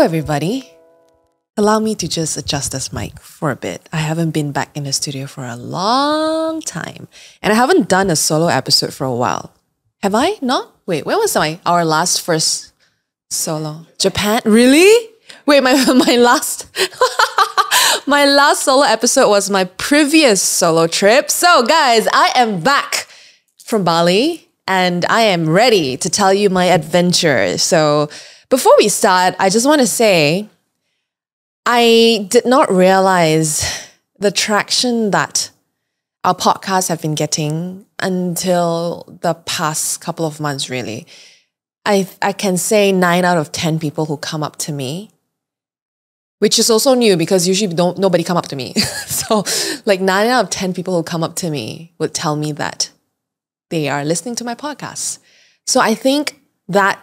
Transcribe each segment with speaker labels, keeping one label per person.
Speaker 1: Hello everybody. Allow me to just adjust this mic for a bit. I haven't been back in the studio for a long time. And I haven't done a solo episode for a while. Have I? Not? Wait, when was our first solo? Japan? Really? Wait, my last my last solo episode was my previous solo trip. So guys, I am back from Bali and I am ready to tell you my adventure. So before we start, I just want to say, I did not realize the traction that our podcasts have been getting until the past couple of months, really. I can say 9 out of 10 people who come up to me, which is also new because usually nobody come up to me. So like 9 out of 10 people who come up to me would tell me that they are listening to my podcast. So I think that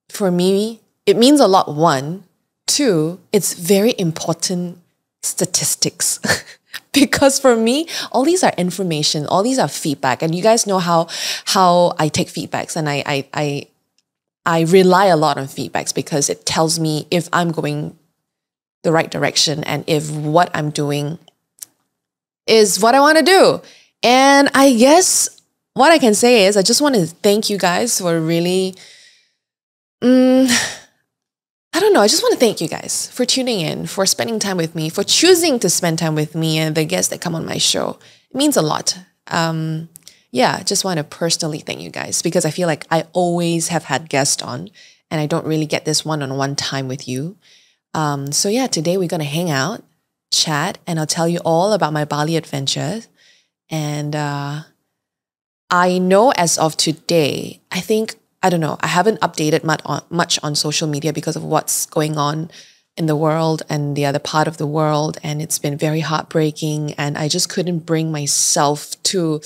Speaker 1: for me, it means a lot, one. Two, it's very important statistics. Because for me, all these are information, all these are feedback. And you guys know how I take feedbacks, and I rely a lot on feedbacks because it tells me if I'm going the right direction and if what I'm doing is what I want to do. And I guess what I can say is I just want to thank you guys for really... I don't know. I just want to thank you guys for tuning in, for spending time with me, for choosing to spend time with me and the guests that come on my show. It means a lot. Yeah, I just want to personally thank you guys because I feel like I always have had guests on and I don't really get this one-on-one time with you. So yeah, today we're going to hang out, chat, and I'll tell you all about my Bali adventure. And I know as of today, I don't know, I haven't updated much on social media because of what's going on in the world and the other part of the world. And it's been very heartbreaking. And I just couldn't bring myself to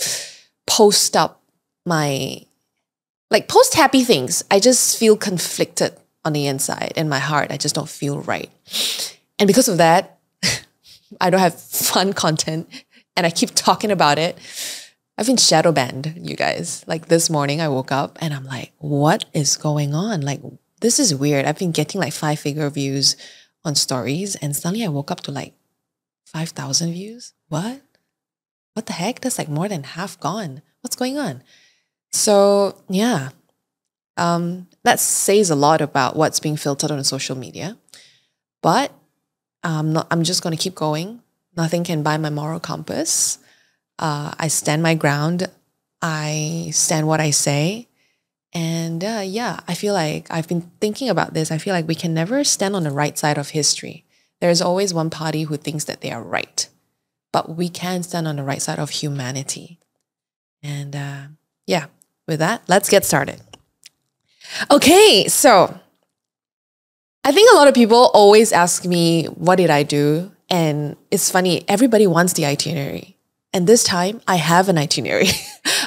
Speaker 1: post up post happy things. I just feel conflicted on the inside in my heart. I just don't feel right. And because of that, I don't have fun content and I keep talking about it. I've been shadow banned, you guys. Like this morning, I woke up and I'm like, what is going on? Like, this is weird. I've been getting like 5-figure views on stories and suddenly I woke up to like 5,000 views. What? What the heck? That's like more than half gone. What's going on? So yeah, that says a lot about what's being filtered on social media. But I'm just going to keep going. Nothing can buy my moral compass. I stand my ground. I stand what I say. And yeah, I feel like I've been thinking about this. I feel like we can never stand on the right side of history. There's always one party who thinks that they are right. But we can stand on the right side of humanity. And yeah, with that, let's get started. Okay, so I think a lot of people always ask me, what did I do? And it's funny, everybody wants the itinerary. And this time, I have an itinerary.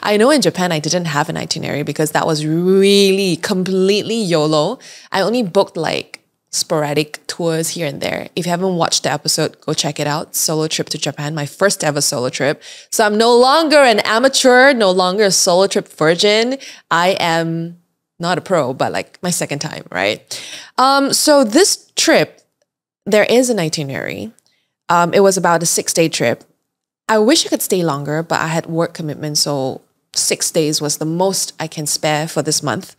Speaker 1: I know in Japan, I didn't have an itinerary because that was really completely YOLO. I only booked like sporadic tours here and there. If you haven't watched the episode, go check it out. Solo trip to Japan, my first ever solo trip. So I'm no longer an amateur, no longer a solo trip virgin. I am not a pro, but like my second time, right? So this trip, there is an itinerary. It was about a 6-day trip. I wish I could stay longer, but I had work commitments, so 6 days was the most I can spare for this month.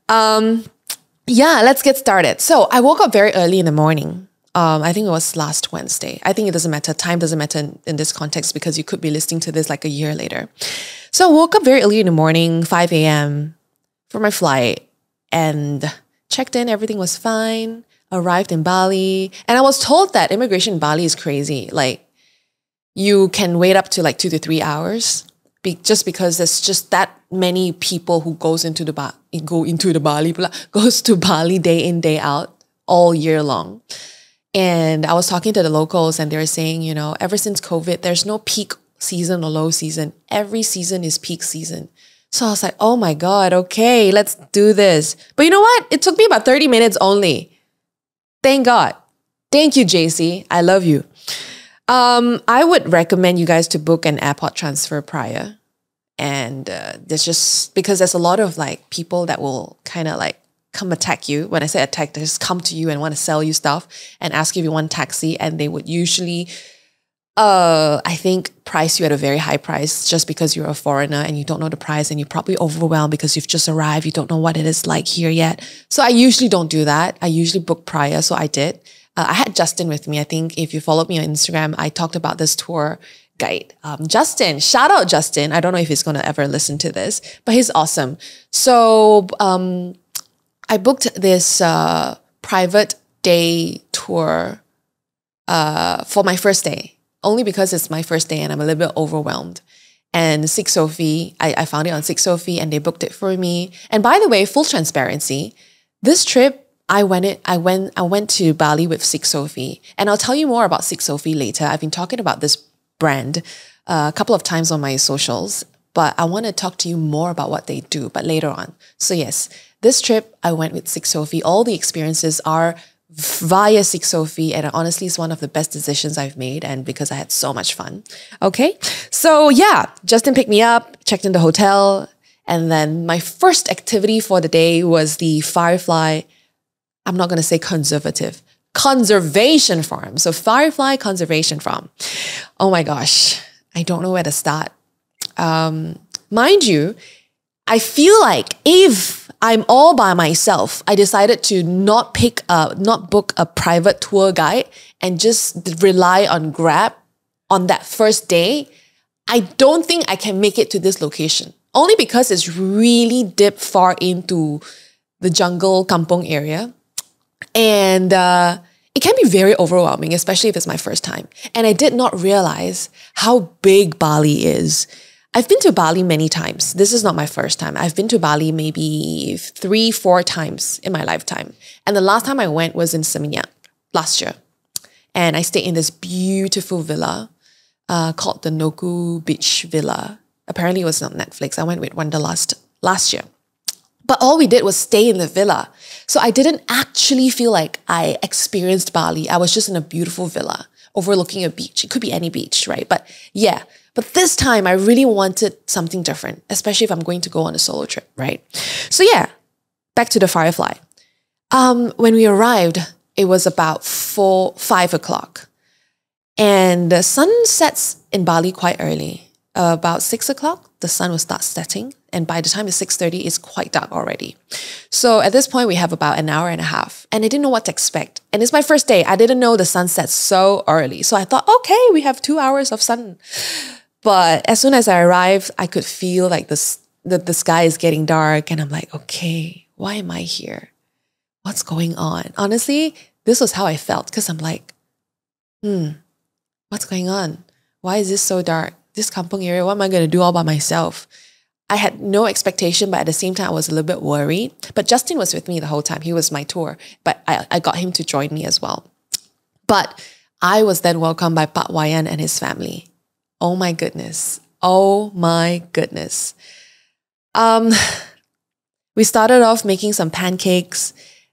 Speaker 1: Yeah, let's get started. So I woke up very early in the morning. I think it was last Wednesday. I think it doesn't matter. Time doesn't matter in this context because you could be listening to this like a year later. So I woke up very early in the morning, 5 a.m. for my flight and checked in. Everything was fine. Arrived in Bali. And I was told that immigration in Bali is crazy. Like, you can wait up to like 2 to 3 hours just because there's just that many people who goes to Bali day in, day out all year long. And I was talking to the locals and they were saying, you know, ever since COVID, there's no peak season or low season. Every season is peak season. So I was like, oh my God, okay, let's do this. But you know what? It took me about 30 minutes only. Thank God. Thank you, JC. I love you. I would recommend you guys to book an airport transfer prior. And there's just, because there's a lot of like people that will kind of like come attack you. When I say attack, they just come to you and want to sell you stuff and ask you if you want a taxi. And they would usually, I think, price you at a very high price just because you're a foreigner and you don't know the price and you're probably overwhelmed because you've just arrived. You don't know what it is like here yet. So I usually don't do that. I usually book prior. So I did. I had Justin with me. I think if you followed me on Instagram, I talked about this tour guide. Justin, shout out Justin. I don't know if he's going to ever listen to this, but he's awesome. So I booked this private day tour for my first day, only because it's my first day and I'm a little bit overwhelmed. And Six Sophie, I found it on Six Sophie and they booked it for me. And by the way, full transparency, this trip, I went to Bali with Six Sophie, and I'll tell you more about Six Sophie later. I've been talking about this brand a couple of times on my socials, but I want to talk to you more about what they do, but later on. So yes, this trip I went with Six Sophie. All the experiences are via Six Sophie, and honestly, it's one of the best decisions I've made, and because I had so much fun. Okay, so yeah, Justin picked me up, checked in the hotel, and then my first activity for the day was the Firefly, I'm not going to say conservation farm. So Firefly Conservation Farm. Oh my gosh, I don't know where to start. Mind you, I feel like if I'm all by myself, I decided to not book a private tour guide and just rely on Grab on that first day. I don't think I can make it to this location. Only because it's really deep far into the jungle kampong area. And it can be very overwhelming, especially if it's my first time. And I did not realize how big Bali is. I've been to Bali many times. This is not my first time. I've been to Bali maybe 3-4 times in my lifetime. And the last time I went was in Seminyak last year. And I stayed in this beautiful villa called the Noku Beach Villa. Apparently it was on Netflix. I went with Wanderlust last year. But all we did was stay in the villa. So I didn't actually feel like I experienced Bali. I was just in a beautiful villa overlooking a beach. It could be any beach, right? But yeah, but this time I really wanted something different, especially if I'm going to go on a solo trip, right? So yeah, back to the Firefly. When we arrived, it was about 5 o'clock. And the sun sets in Bali quite early. About 6 o'clock, the sun will start setting. And by the time it's 6:30, it's quite dark already. So at this point, we have about an hour and a half. And I didn't know what to expect. And it's my first day. I didn't know the sun sets so early. So I thought, okay, we have 2 hours of sun. But as soon as I arrived, I could feel like the sky is getting dark. And I'm like, okay, why am I here? What's going on? Honestly, this was how I felt. Because I'm like, what's going on? Why is this so dark? This kampong area, what am I going to do all by myself? I had no expectation, but at the same time, I was a little bit worried. But Justin was with me the whole time. He was my tour, but I got him to join me as well. But I was then welcomed by Pak Wayan and his family. Oh my goodness. Oh my goodness. We started off making some pancakes.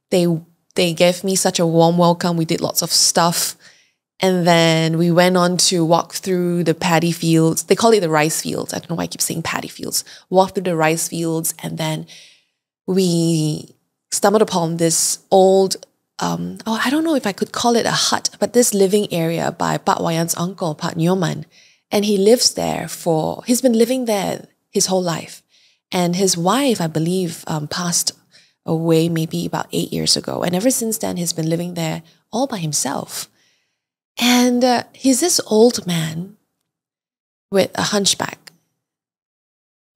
Speaker 1: They gave me such a warm welcome. We did lots of stuff. And then we went on to walk through the paddy fields. They call it the rice fields. I don't know why I keep saying paddy fields. Walk through the rice fields. And then we stumbled upon this old, I don't know if I could call it a hut, but this living area by Pak Wayan's uncle, Pak Nyoman. And he lives there he's been living there his whole life. And his wife, I believe, passed away maybe about 8 years ago. And ever since then, he's been living there all by himself. And he's this old man with a hunchback.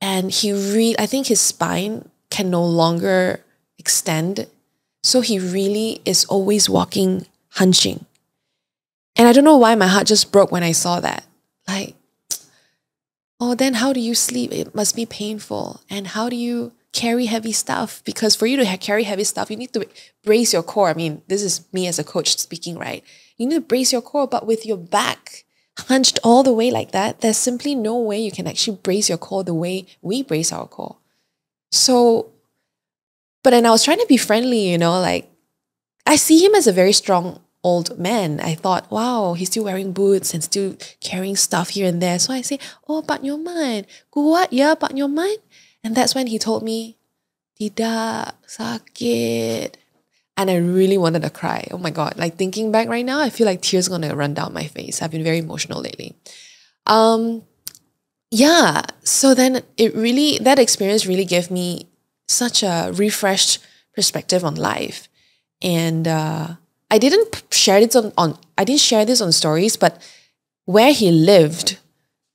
Speaker 1: And I think his spine can no longer extend. So he really is always walking, hunching. And I don't know why my heart just broke when I saw that. Like, oh, then how do you sleep? It must be painful. And how do you carry heavy stuff? Because for you to carry heavy stuff, you need to brace your core. I mean, this is me as a coach speaking, right? You need to brace your core, but with your back hunched all the way like that, there's simply no way you can actually brace your core the way we brace our core. So, but then I was trying to be friendly, like I see him as a very strong old man. I thought, wow, he's still wearing boots and still carrying stuff here and there. So I say, oh, Pak Nyoman, kuat ya Pak Nyoman? And that's when he told me, Tidak, sakit. And I really wanted to cry. Oh my God. Like thinking back right now, I feel like tears are going to run down my face. I've been very emotional lately. Yeah. So then that experience really gave me such a refreshed perspective on life. And I didn't share this I didn't share this on stories, but where he lived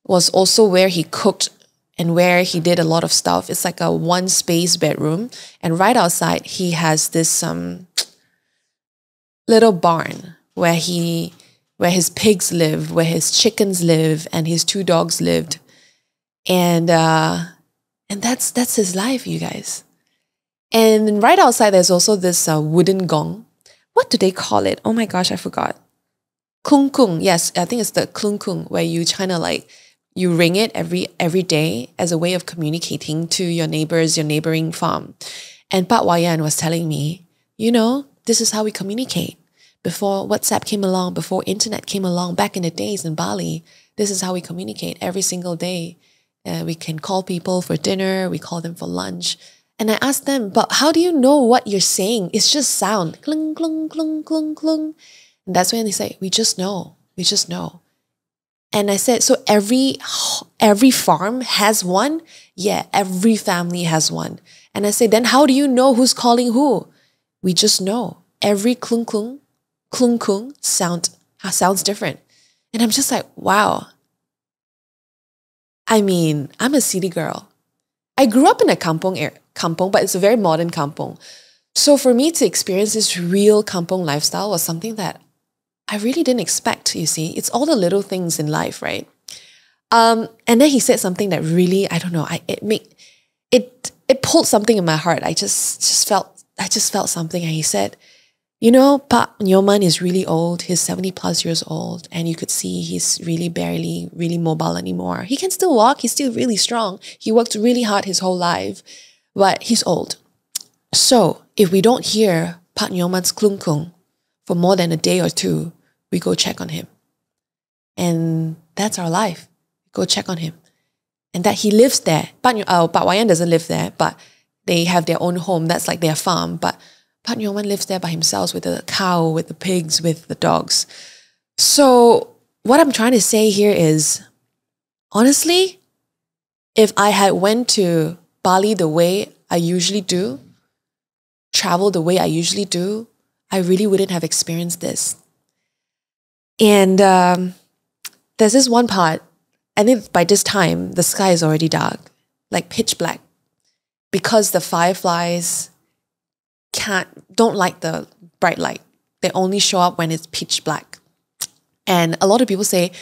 Speaker 1: was also where he cooked and where he did a lot of stuff. It's like a one space bedroom. And right outside, he has this little barn where his pigs live, where his chickens live, and his 2 dogs lived. And that's his life, you guys. And right outside, there's also this wooden gong. What do they call it? Oh my gosh, I forgot. Kung kung. Yes, I think it's the kung kung, where you kind of like, you ring it every day as a way of communicating to your neighbors, your neighboring farm. And Pak Wayan was telling me, this is how we communicate. Before WhatsApp came along, before internet came along, back in the days in Bali, this is how we communicate every single day. We can call people for dinner, we call them for lunch. And I asked them, but how do you know what you're saying? It's just sound. Klung, klung, klung, klung, klung. And that's when they say, we just know. We just know. And I said, so every farm has one? Yeah, every family has one. And I said, then how do you know who's calling who? We just know. Every klung klung sounds different. And I'm just like, wow. I mean, I'm a city girl. I grew up in a kampong, but it's a very modern kampong. So for me to experience this real kampong lifestyle was something that I really didn't expect, you see. It's all the little things in life, right? And then he said something that really, I don't know, it pulled something in my heart. I just felt something. And he said, Pak Nyoman is really old. He's 70 plus years old. And you could see he's really barely really mobile anymore. He can still walk. He's still really strong. He worked really hard his whole life. But he's old. So if we don't hear Pak Nyoman's klung kung for more than a day or 2, we go check on him. And that's our life. Go check on him. And that he lives there. Pak Wayan doesn't live there, but they have their own home. That's like their farm. But Pak Nyoman lives there by himself with the cow, with the pigs, with the dogs. So what I'm trying to say here is, honestly, if I had went to Bali the way I usually do, travel the way I usually do, I really wouldn't have experienced this. And there's this one part, I think by this time, the sky is already dark, like pitch black, because the fireflies don't like the bright light. They only show up when it's pitch black. And a lot of people say,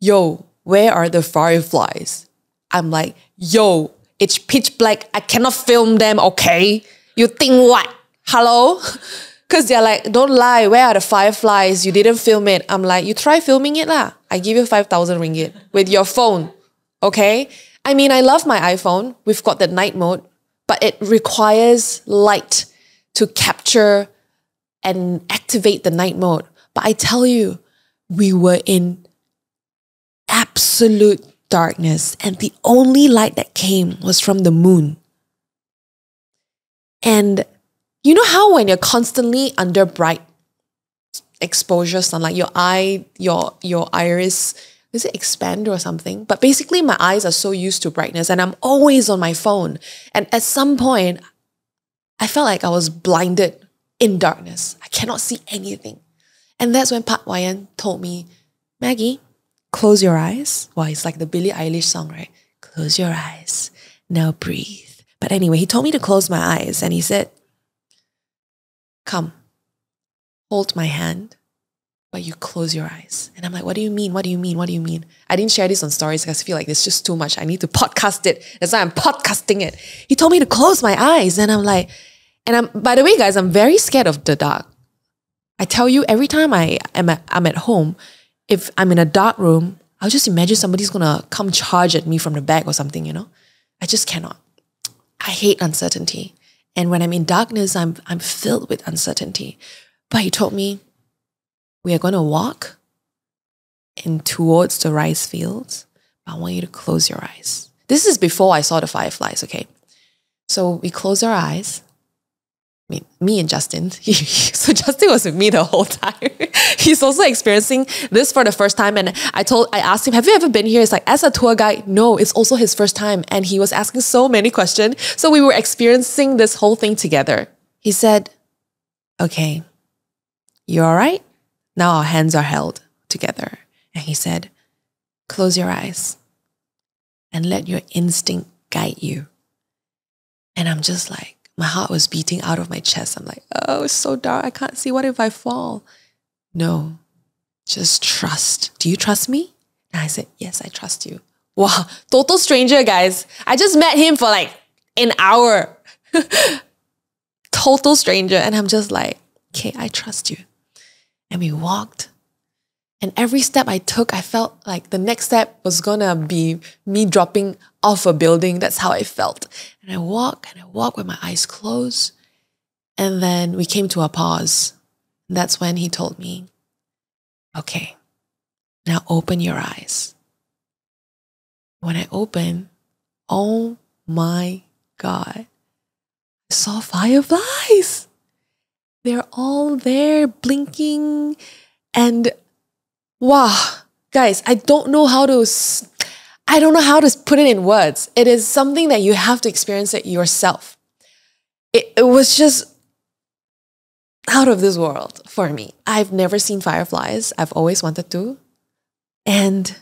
Speaker 1: yo, where are the fireflies? I'm like, yo, it's pitch black. I cannot film them, okay? You think what? Hello? Because they're like, don't lie, where are the fireflies? You didn't film it. I'm like, you try filming it lah. I give you 5,000 ringgit with your phone, okay? I mean, I love my iPhone. We've got the night mode, but it requires light to capture and activate the night mode. But I tell you, we were in absolute darkness and the only light that came was from the moon. And you know how when you're constantly under bright exposure sunlight, your iris, does it expand or something? But basically my eyes are so used to brightness and I'm always on my phone. And at some point, I felt like I was blinded in darkness. I cannot see anything. And that's when Pak Wayan told me, Maggie, close your eyes. Wow, it's like the Billie Eilish song, right? Close your eyes. Now breathe. But anyway, he told me to close my eyes and he said, come, hold my hand, but you close your eyes. And I'm like, what do you mean? What do you mean? What do you mean? I didn't share this on stories because I feel like it's just too much. I need to podcast it. That's why I'm podcasting it. He told me to close my eyes. And I'm like, by the way, guys, I'm very scared of the dark. I tell you, every time I'm at home, if I'm in a dark room, I'll just imagine somebody's gonna come charge at me from the back or something, I just cannot. I hate uncertainty. And when I'm in darkness, I'm filled with uncertainty. But he told me, we are gonna walk towards the rice fields, but I want you to close your eyes. This is before I saw the fireflies, okay? So we closed our eyes. Me and Justin. So Justin was with me the whole time. He's also experiencing this for the first time. And I asked him, have you ever been here? It's like, as a tour guide, no, it's also his first time. And he was asking so many questions. So we were experiencing this whole thing together. He said, okay, you all right? Now our hands are held together. And he said, close your eyes and let your instinct guide you. And I'm just like, my heart was beating out of my chest. I'm like, oh, it's so dark. I can't see. What if I fall? No, just trust. Do you trust me? And I said, yes, I trust you. Wow, total stranger, guys. I just met him for like an hour. Total stranger. And I'm just like, okay, I trust you. And we walked. And every step I took, I felt like the next step was gonna be me dropping off a building. That's how I felt. And I walk with my eyes closed. And then we came to a pause. And that's when he told me, okay, now open your eyes. When I opened, oh my God, I saw fireflies. They're all there blinking. And wow, guys, I don't know how to put it in words. It is something that you have to experience it yourself. It was just out of this world for me. I've never seen fireflies. I've always wanted to. And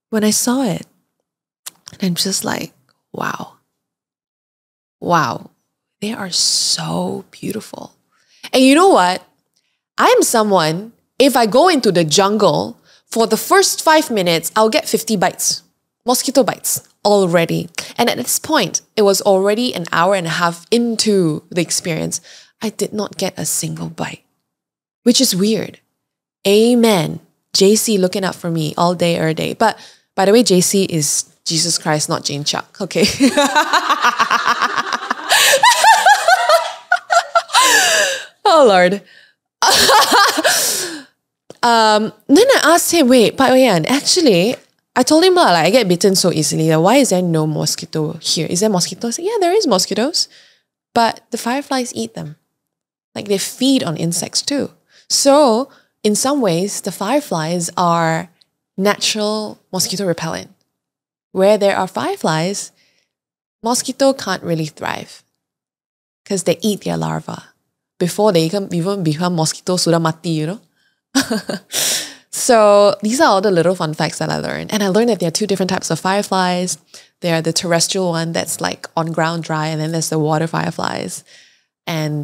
Speaker 1: when I saw it, I'm just like, wow. Wow, they are so beautiful. And you know what? I'm someone, if I go into the jungle, for the first 5 minutes, I'll get 50 bites. Mosquito bites already. And at this point, it was already an hour and a half into the experience. I did not get a single bite, which is weird. Amen. JC looking out for me all day, every day. But by the way, JC is Jesus Christ, not Jane Chuck. Okay. Oh, Lord. Then I asked him, wait, but yeah, actually, I told him, like, I get bitten so easily. Why is there no mosquito here? Is there mosquitoes? Yeah, there is mosquitoes. But the fireflies eat them. Like, they feed on insects too. So, in some ways, the fireflies are natural mosquito repellent. Where there are fireflies, mosquito can't really thrive because they eat their larvae. Before they even become mosquito, sudah mati, you know? So these are all the little fun facts that I learned. And I learned that there are two different types of fireflies. There are the terrestrial one that's like on ground dry, and then there's the water fireflies. And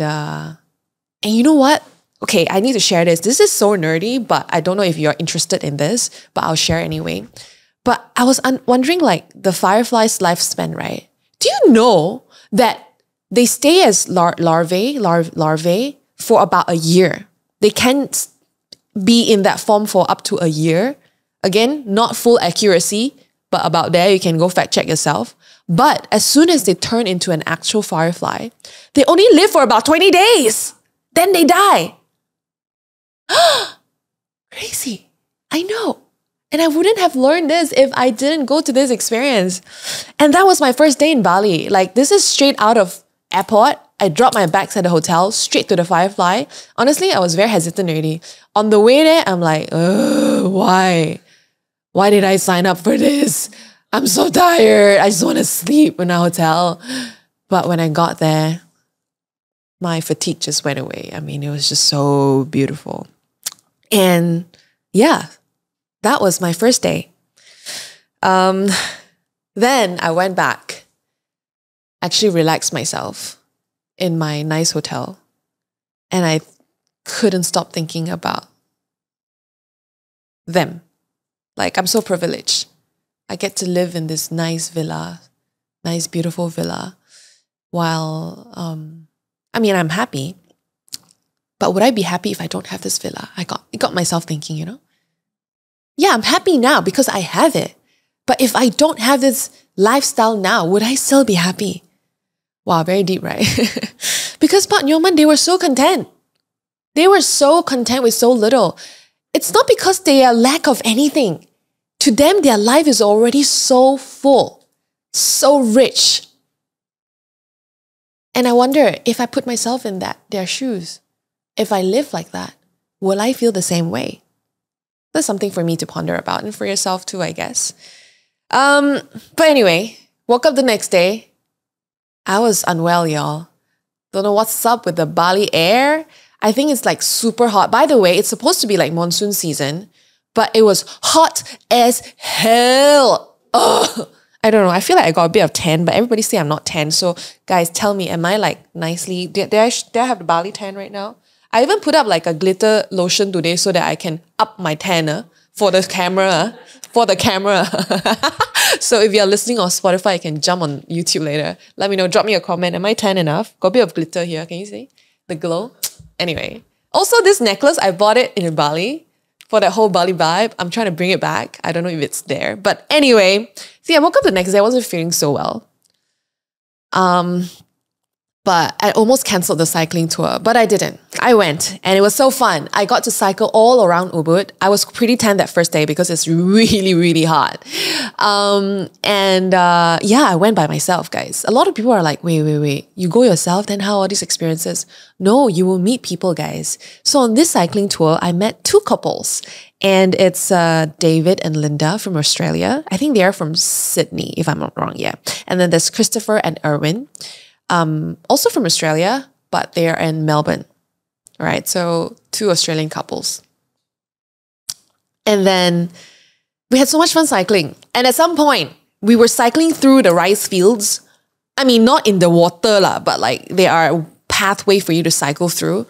Speaker 1: you know what? Okay, I need to share this. This is so nerdy, but I don't know if you're interested in this, but I'll share anyway. But I was wondering, like, the firefly's lifespan, right? Do you know that they stay as larvae for about a year? They can be in that form for up to a year. Again, not full accuracy, but about there, you can go fact check yourself. But as soon as they turn into an actual firefly, they only live for about 20 days. Then they die. Crazy. I know. And I wouldn't have learned this if I didn't go to this experience. And that was my first day in Bali. Like, this is straight out of airport. I dropped my bags at the hotel, straight to the firefly. Honestly, I was very hesitant already. On the way there, I'm like, why? Why did I sign up for this? I'm so tired. I just want to sleep in a hotel. But when I got there, my fatigue just went away. I mean, it was just so beautiful. And yeah, that was my first day. Then I went back, actually relaxed myself in my nice hotel. And I couldn't stop thinking about them. Like, I'm so privileged. I get to live in this nice villa, nice, beautiful villa, while, I mean, I'm happy. But would I be happy if I don't have this villa? It got myself thinking, you know? Yeah, I'm happy now because I have it. But if I don't have this lifestyle now, would I still be happy? Wow, very deep, right? Because Pak Nyoman, they were so content. They were so content with so little. It's not because they are lack of anything. To them, their life is already so full, so rich. And I wonder, if I put myself in their shoes, if I live like that, will I feel the same way? That's something for me to ponder about, and for yourself too, I guess. But anyway, woke up the next day. I was unwell, y'all. Don't know what's up with the Bali air. I think it's like super hot. By the way, it's supposed to be like monsoon season, but it was hot as hell. Ugh. I don't know. I feel like I got a bit of tan, but everybody say I'm not tan. So guys, tell me, am I like nicely... Do I have the Bali tan right now? I even put up like a glitter lotion today so that I can up my tanner for the camera. For the camera. So if you're listening on Spotify, you can jump on YouTube later. Let me know. Drop me a comment. Am I tan enough? Got a bit of glitter here. Can you see? The glow. Anyway. Also, this necklace, I bought it in Bali for that whole Bali vibe. I'm trying to bring it back. I don't know if it's there. But anyway, see, I woke up the next day. I wasn't feeling so well. But I almost cancelled the cycling tour, but I didn't. I went and it was so fun. I got to cycle all around Ubud. I was pretty tan that first day because it's really, really hot. Yeah, I went by myself, guys. A lot of people are like, wait, you go yourself? Then how are these experiences? No, you will meet people, guys. So on this cycling tour, I met two couples, and it's David and Linda from Australia. I think they are from Sydney, if I'm not wrong, yeah. And then there's Christopher and Erwin. Also from Australia, but they're in Melbourne, right? So two Australian couples. And then we had so much fun cycling. And at some point, we were cycling through the rice fields. I mean, not in the water lah, but like they are a pathway for you to cycle through.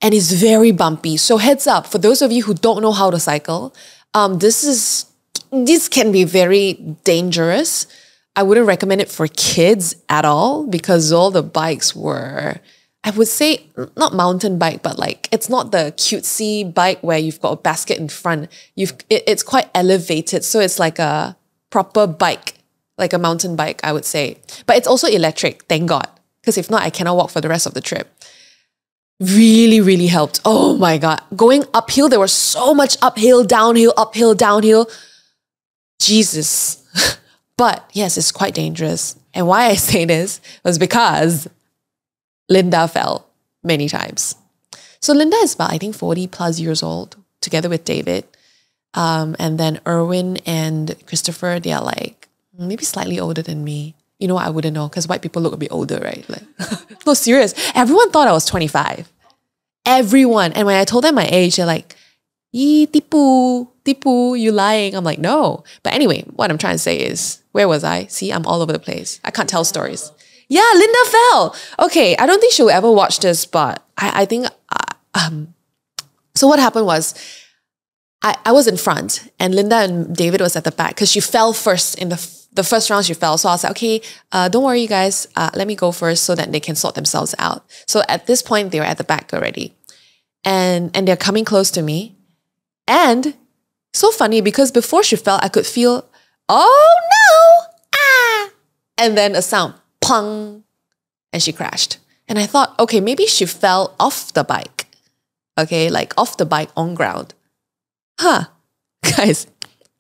Speaker 1: And it's very bumpy. So heads up, for those of you who don't know how to cycle, this can be very dangerous. I wouldn't recommend it for kids at all because all the bikes were, I would say, not mountain bike, but like, it's not the cutesy bike where you've got a basket in front. It's quite elevated. So it's like a proper bike, like a mountain bike, I would say. But it's also electric, thank God. Because if not, I cannot walk for the rest of the trip. Really, really helped. Oh my God. Going uphill, there was so much uphill, downhill. Jesus. But yes, it's quite dangerous. And why I say this was because Linda fell many times. So Linda is about, I think, 40 plus years old, together with David. And then Erwin and Christopher, they are like maybe slightly older than me. You know what? I wouldn't know because white people look a bit older, right? Like, no, serious. Everyone thought I was 25. Everyone. And when I told them my age, they're like, "Yee, tipu, you lying." I'm like, no. But anyway, what I'm trying to say is, where was I? See, I'm all over the place. I can't tell stories. Yeah, Linda fell. Okay, I don't think she'll ever watch this, but I think... So what happened was, I was in front and Linda and David was at the back because she fell first in the first round she fell. So I was like, okay, don't worry you guys, let me go first so that they can sort themselves out. So at this point, they were at the back already. And they're coming close to me. And so funny because before she fell, I could feel, oh no, ah. And then a sound, pong, and she crashed. And I thought, okay, maybe she fell off the bike. Okay, like off the bike on ground. Huh, guys,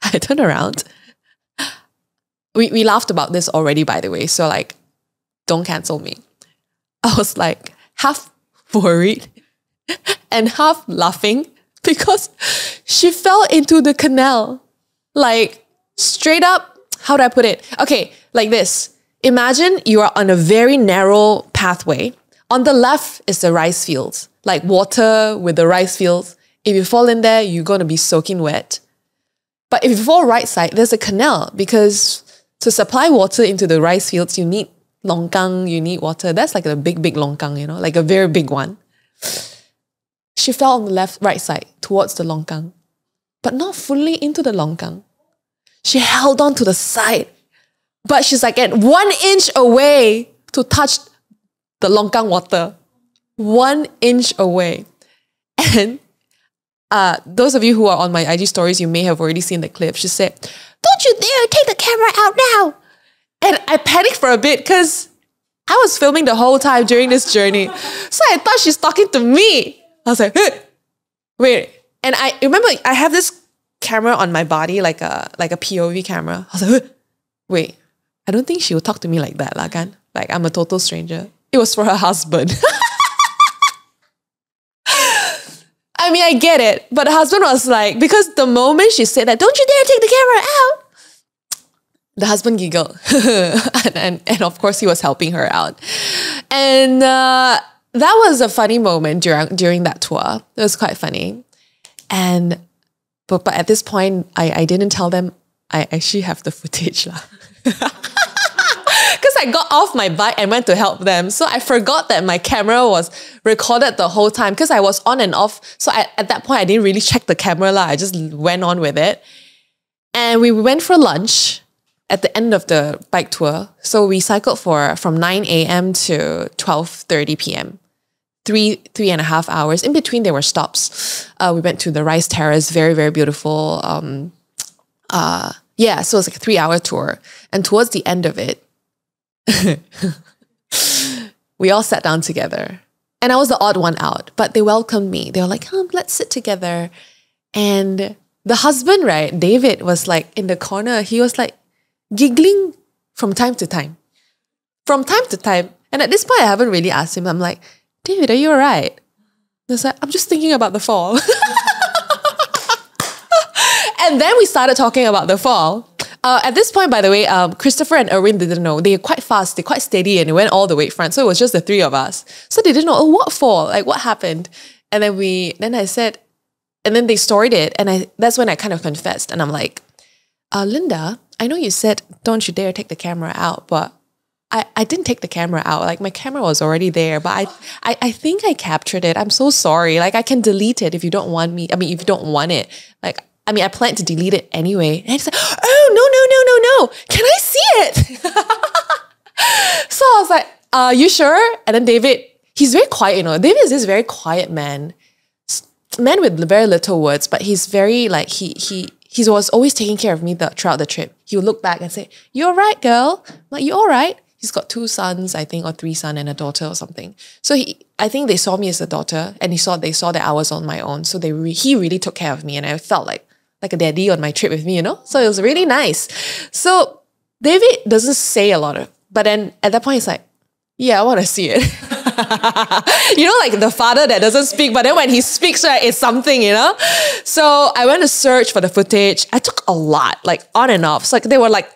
Speaker 1: I turned around. We laughed about this already, by the way. So like, don't cancel me. I was like half worried and half laughing because she fell into the canal. Like straight up, how do I put it? Okay, like this. Imagine you are on a very narrow pathway. On the left is the rice fields, like water with the rice fields. If you fall in there, you're going to be soaking wet. But if you fall right side, there's a canal because to supply water into the rice fields, you need longkang, you need water. That's like a big longkang, you know, like a very big one. She fell on the right side towards the longkang, but not fully into the longkang. She held on to the side, but she's like at 1 inch away to touch the longkang water. 1 inch away. And those of you who are on my IG stories, you may have already seen the clip. She said, "Don't you dare take the camera out now." And I panicked for a bit because I was filming the whole time during this journey. So I thought she's talking to me. I was like, hey, wait. And I remember I have this camera on my body, like a POV camera. I was like, wait, I don't think she will talk to me like that, lah kan? Like I'm a total stranger. It was for her husband. I mean, I get it. But the husband was like, because the moment she said that, don't you dare take the camera out. The husband giggled. and of course, he was helping her out. And that was a funny moment during that tour. It was quite funny. But at this point, I didn't tell them I actually have the footage. Because I got off my bike and went to help them. So I forgot that my camera was recorded the whole time because I was on and off. So at that point, I didn't really check the camera. I just went on with it. And we went for lunch at the end of the bike tour. So we cycled from 9 a.m. to 12:30 p.m. 3.5 hours. In between, there were stops. We went to the Rice Terrace, very, very beautiful. Yeah, so it was like a 3-hour tour. And towards the end of it, we all sat down together. And I was the odd one out, but they welcomed me. They were like, let's sit together. And the husband, right, David, was like in the corner. He was like giggling from time to time. From time to time. And at this point, I haven't really asked him. I'm like, David, are you all right? He was like, I'm just thinking about the fall. And then we started talking about the fall. At this point, by the way, Christopher and Erwin didn't know. They're quite fast, they're quite steady, and they went all the way front. So it was just the three of us. So they didn't know, what fall? Like, what happened? And then I said, and then they storied it. And that's when I kind of confessed. And I'm like, Linda, I know you said, don't you dare take the camera out, but I didn't take the camera out. Like, my camera was already there, but I think I captured it. I'm so sorry. Like, I can delete it if you don't want me. I mean, if you don't want it. Like, I mean, I plan to delete it anyway. And he's like, oh, no. Can I see it? So I was like, you sure? And then David, he's very quiet, you know. David is this very quiet man with very little words, but he's very like, he was always taking care of me throughout the trip. He would look back and say, you all right, girl? I'm like, you all right? He's got 2 sons, I think, or 3 sons and a daughter or something. So I think they saw me as a daughter, and they saw that I was on my own. So he really took care of me, and I felt like a daddy on my trip with me, you know? So it was really nice. So David doesn't say a lot but then at that point, he's like, yeah, I want to see it. You know, like the father that doesn't speak, but then when he speaks, right, it's something, you know? So I went to search for the footage. I took a lot, like on and off. So like there were like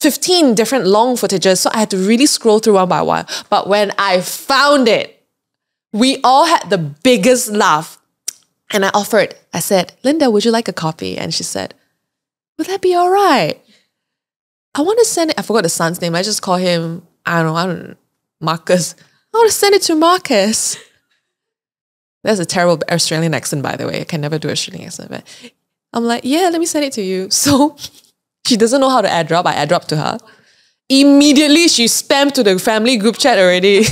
Speaker 1: 15 different long footages. So I had to really scroll through one by one. But when I found it, we all had the biggest laugh. And I offered, I said, Linda, would you like a copy? And she said, would that be all right? I want to send it. I forgot the son's name. I just call him, I don't know, Marcus. I want to send it to Marcus. That's a terrible Australian accent, by the way. I can never do Australian accent. But I'm like, yeah, let me send it to you. So she doesn't know how to airdrop. I airdrop to her. Immediately, she spammed to the family group chat already.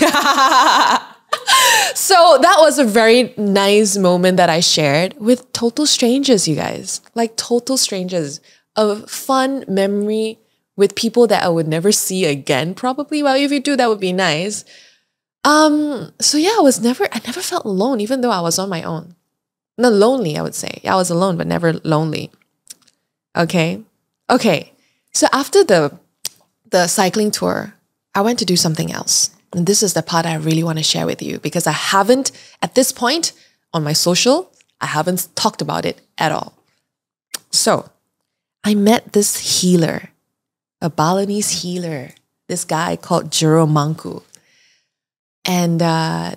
Speaker 1: So that was a very nice moment that I shared with total strangers, you guys. Like total strangers. A fun memory with people that I would never see again, probably. Well, if you do, that would be nice. So yeah, I never felt alone, even though I was on my own. Not lonely, I would say. Yeah, I was alone, but never lonely. Okay. So after the cycling tour, I went to do something else. And this is the part I really want to share with you, because I haven't, at this point, on my social, I haven't talked about it at all. So, I met this healer, a Balinese healer, this guy called Jero Mangku. And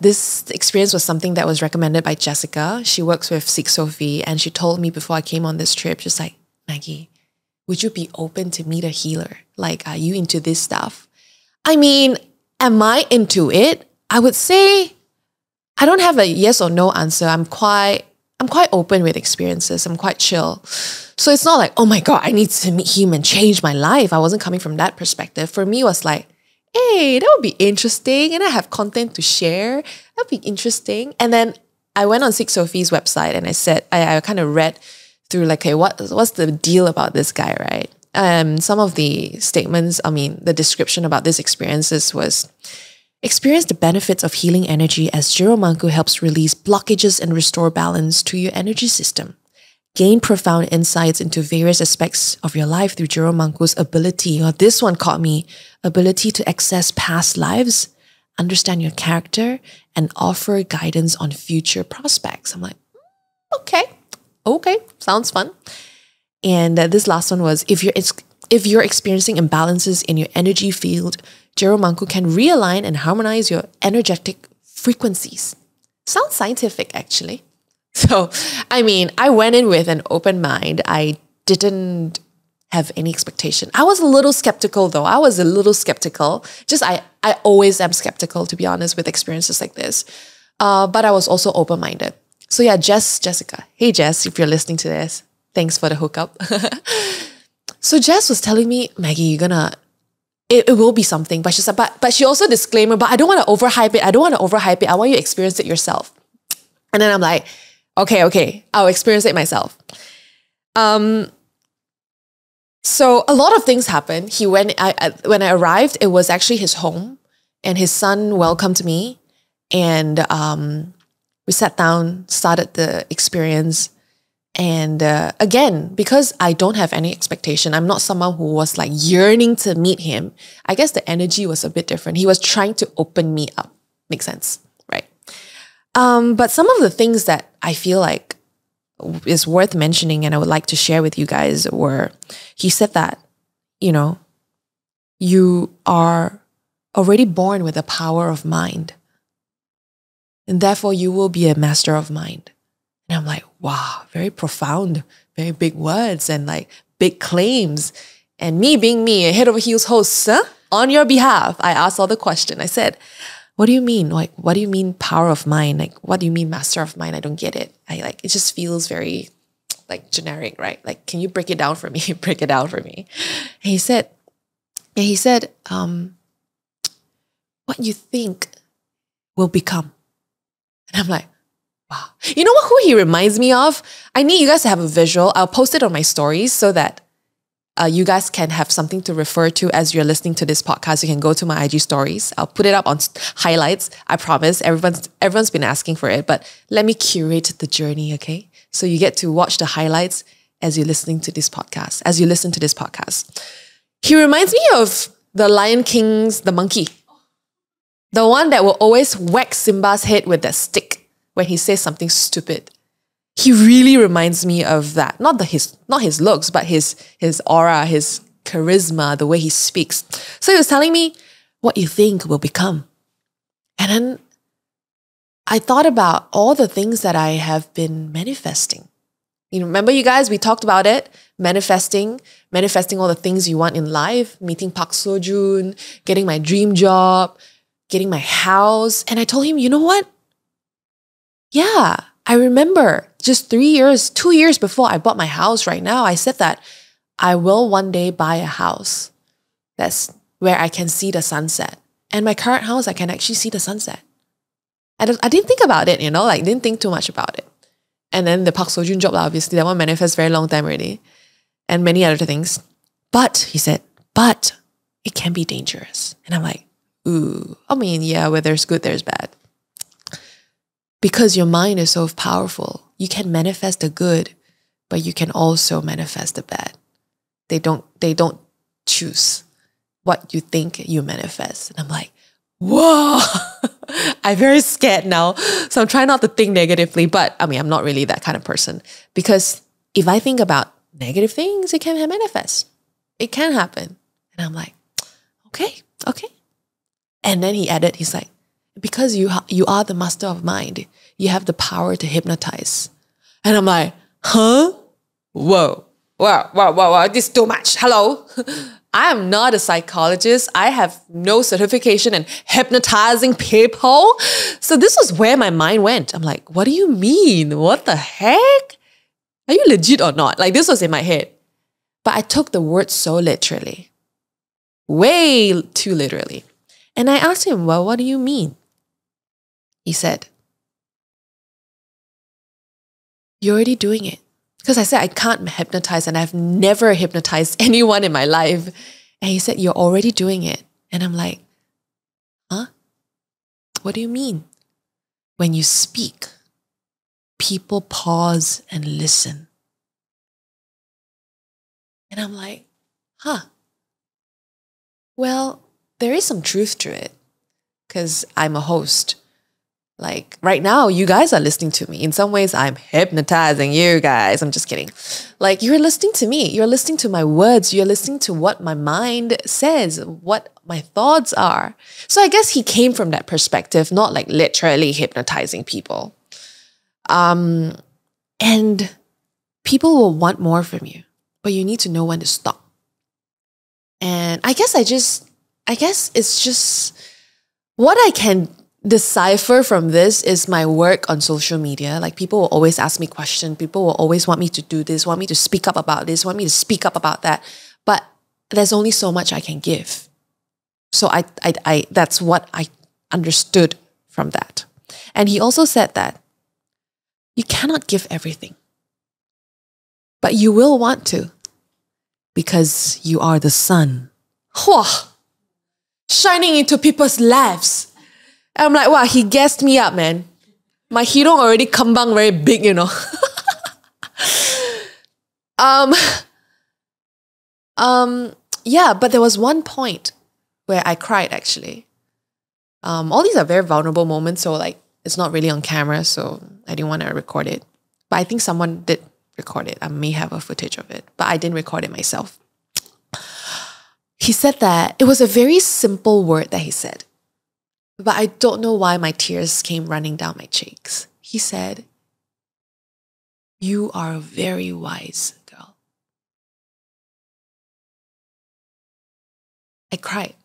Speaker 1: this experience was something that was recommended by Jessica. She works with Sikh Sophie, and she told me before I came on this trip, she's like, Maggie, would you be open to meet a healer? Like, are you into this stuff? I mean, am I into it? I would say I don't have a yes or no answer. I'm quite open with experiences. I'm quite chill. So it's not like, oh my God, I need to meet him and change my life. I wasn't coming from that perspective. For me, it was like, hey, that would be interesting. And I have content to share. That'd be interesting. And then I went on Sikh Sophie's website and I said, I kind of read through like, hey, what's the deal about this guy, right? Some of the statements, the description about these experiences was, experience the benefits of healing energy as Jero Mangku helps release blockages and restore balance to your energy system. Gain profound insights into various aspects of your life through Jero Mangku's ability, or this one caught me, ability to access past lives, understand your character, and offer guidance on future prospects. I'm like, okay, sounds fun. And this last one was, if you're experiencing imbalances in your energy field, Jeromangku can realign and harmonize your energetic frequencies. Sounds scientific, actually. So, I mean, I went in with an open mind. I didn't have any expectation. I was a little skeptical, though. I was a little skeptical. I always am skeptical, to be honest, with experiences like this. But I was also open-minded. So yeah, Jessica. Hey, Jess, if you're listening to this, thanks for the hookup. So Jess was telling me, Maggie, it will be something. But she said, but she also disclaimer, but I don't want to overhype it. I want you to experience it yourself. And then I'm like, okay, I'll experience it myself. So a lot of things happened. When I arrived, it was actually his home, and his son welcomed me, and we sat down, started the experience. And again, because I don't have any expectation, I'm not someone who was like yearning to meet him. I guess the energy was a bit different. He was trying to open me up. Makes sense, right? But some of the things that I feel like is worth mentioning and I would like to share with you guys were, he said that, you are already born with a power of mind, and therefore you will be a master of mind. And I'm like, wow, very profound, very big words and like big claims. And me being me, a head over heels host, on your behalf, I asked all the question. I said, what do you mean? Like, what do you mean power of mind? Like, what do you mean master of mind? I don't get it. It just feels very like generic, right? Like, can you break it down for me? Break it down for me. And he said, what you think will become. And I'm like, wow. You know who he reminds me of? I need you guys to have a visual. I'll post it on my stories so that you guys can have something to refer to as you're listening to this podcast. You can go to my IG stories. I'll put it up on highlights. I promise. Everyone's been asking for it, but let me curate the journey, okay? So you get to watch the highlights as you're listening to this podcast, as you listen to this podcast. He reminds me of the Lion King's the monkey. The one that will always whack Simba's head with that stick when he says something stupid. He really reminds me of that. Not his looks, but his aura, his charisma, the way he speaks. So he was telling me what you think will become. And then I thought about all the things that I have been manifesting. Remember you guys, we talked about it, manifesting all the things you want in life, meeting Park Seo-joon, getting my dream job, getting my house. And I told him, you know what? Yeah, I remember just 2 years before I bought my house right now, I said that I will one day buy a house that's where I can see the sunset. And my current house, I can actually see the sunset. I didn't think about it, didn't think too much about it. And then the Park Seo-joon job, obviously, that one manifests very long time already. And many other things. But, he said, but it can be dangerous. And I'm like, ooh, yeah, where there's good, there's bad. Because your mind is so powerful, you can manifest the good, but you can also manifest the bad. They don't choose what you think you manifest. And I'm like, whoa, I'm very scared now. So I'm trying not to think negatively, but I'm not really that kind of person. Because if I think about negative things, it can manifest. It can happen. And I'm like, okay. And then he added, he's like, because you are the master of mind, you have the power to hypnotize. And I'm like, huh? Whoa, this is too much. Hello? I am not a psychologist. I have no certification in hypnotizing people. So this was where my mind went. I'm like, what do you mean? What the heck? Are you legit or not? Like, this was in my head. But I took the word so literally. Way too literally. And I asked him, well, what do you mean? He said, you're already doing it. Because I said I can't hypnotize and I've never hypnotized anyone in my life. And he said, you're already doing it. And I'm like, huh? What do you mean? When you speak, people pause and listen. And I'm like, huh? Well, there is some truth to it. because I'm a host. Like right now, you guys are listening to me. In some ways, I'm hypnotizing you guys. I'm just kidding. Like you're listening to me. You're listening to my words. You're listening to what my mind says, what my thoughts are. So I guess he came from that perspective, not like literally hypnotizing people. And people will want more from you, but you need to know when to stop. And I guess it's just what I can decipher from this is my work on social media. Like people will always ask me questions. People will always want me to do this, want me to speak up about this, want me to speak up about that. But there's only so much I can give. So I that's what I understood from that. And he also said that you cannot give everything, but you will want to because you are the sun. Whoa, shining into people's lives. I'm like, wow, he gassed me up, man. My hidung already kembang very big, you know. Yeah, but there was one point where I cried actually. All these are very vulnerable moments, so like it's not really on camera, so I didn't want to record it. But I think someone did record it. I may have a footage of it, but I didn't record it myself. He said that it was a very simple word that he said. But I don't know why my tears came running down my cheeks. He said, "You are a very wise girl." I cried.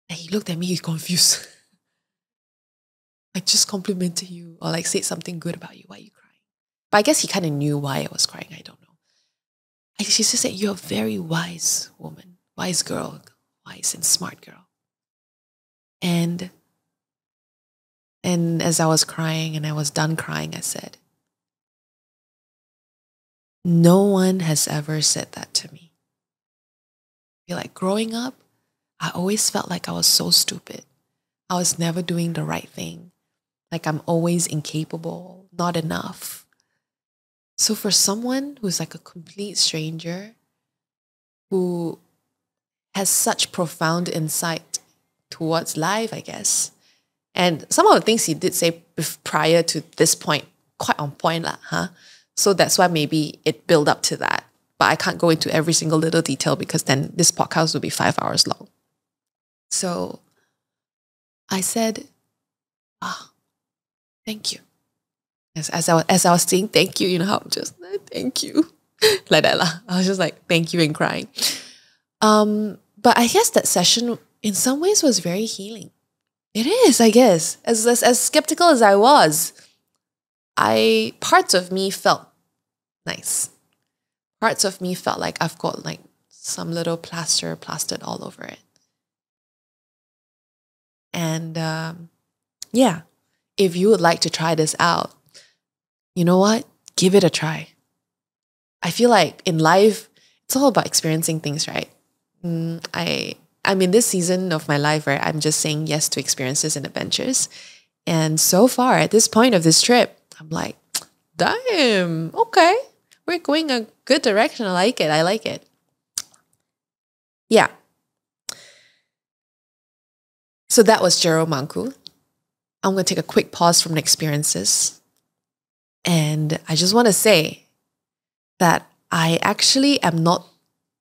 Speaker 1: And he looked at me, he's confused. I just complimented you or like said something good about you. Why are you crying? But I guess he kind of knew why I was crying. I don't know. She just said, "You're a very wise woman, wise girl, wise and smart girl." And as I was crying and I was done crying, I said, "No one has ever said that to me." I feel like growing up, I always felt like I was so stupid. I was never doing the right thing. Like I'm always incapable, not enough. So for someone who's like a complete stranger, who has such profound insight towards life, I guess. And some of the things he did say prior to this point, quite on point lah, huh? So that's why maybe it built up to that. But I can't go into every single little detail because then this podcast will be 5 hours long. So I said, thank you. As I was saying thank you, you know how I'm just like, thank you. Like that lah. I was just like, thank you and crying. But I guess that session in some ways was very healing. It is, I guess. As skeptical as I was, parts of me felt nice. Parts of me felt like I've got like some little plastered all over it. And yeah, if you would like to try this out, you know what? Give it a try. I feel like in life, it's all about experiencing things, right? I'm in this season of my life where I'm just saying yes to experiences and adventures. And so far, at this point of this trip, I'm like, damn, okay. We're going a good direction. I like it. Yeah. So that was Jero Mangku. I'm going to take a quick pause from the experiences. And I just want to say that I actually am not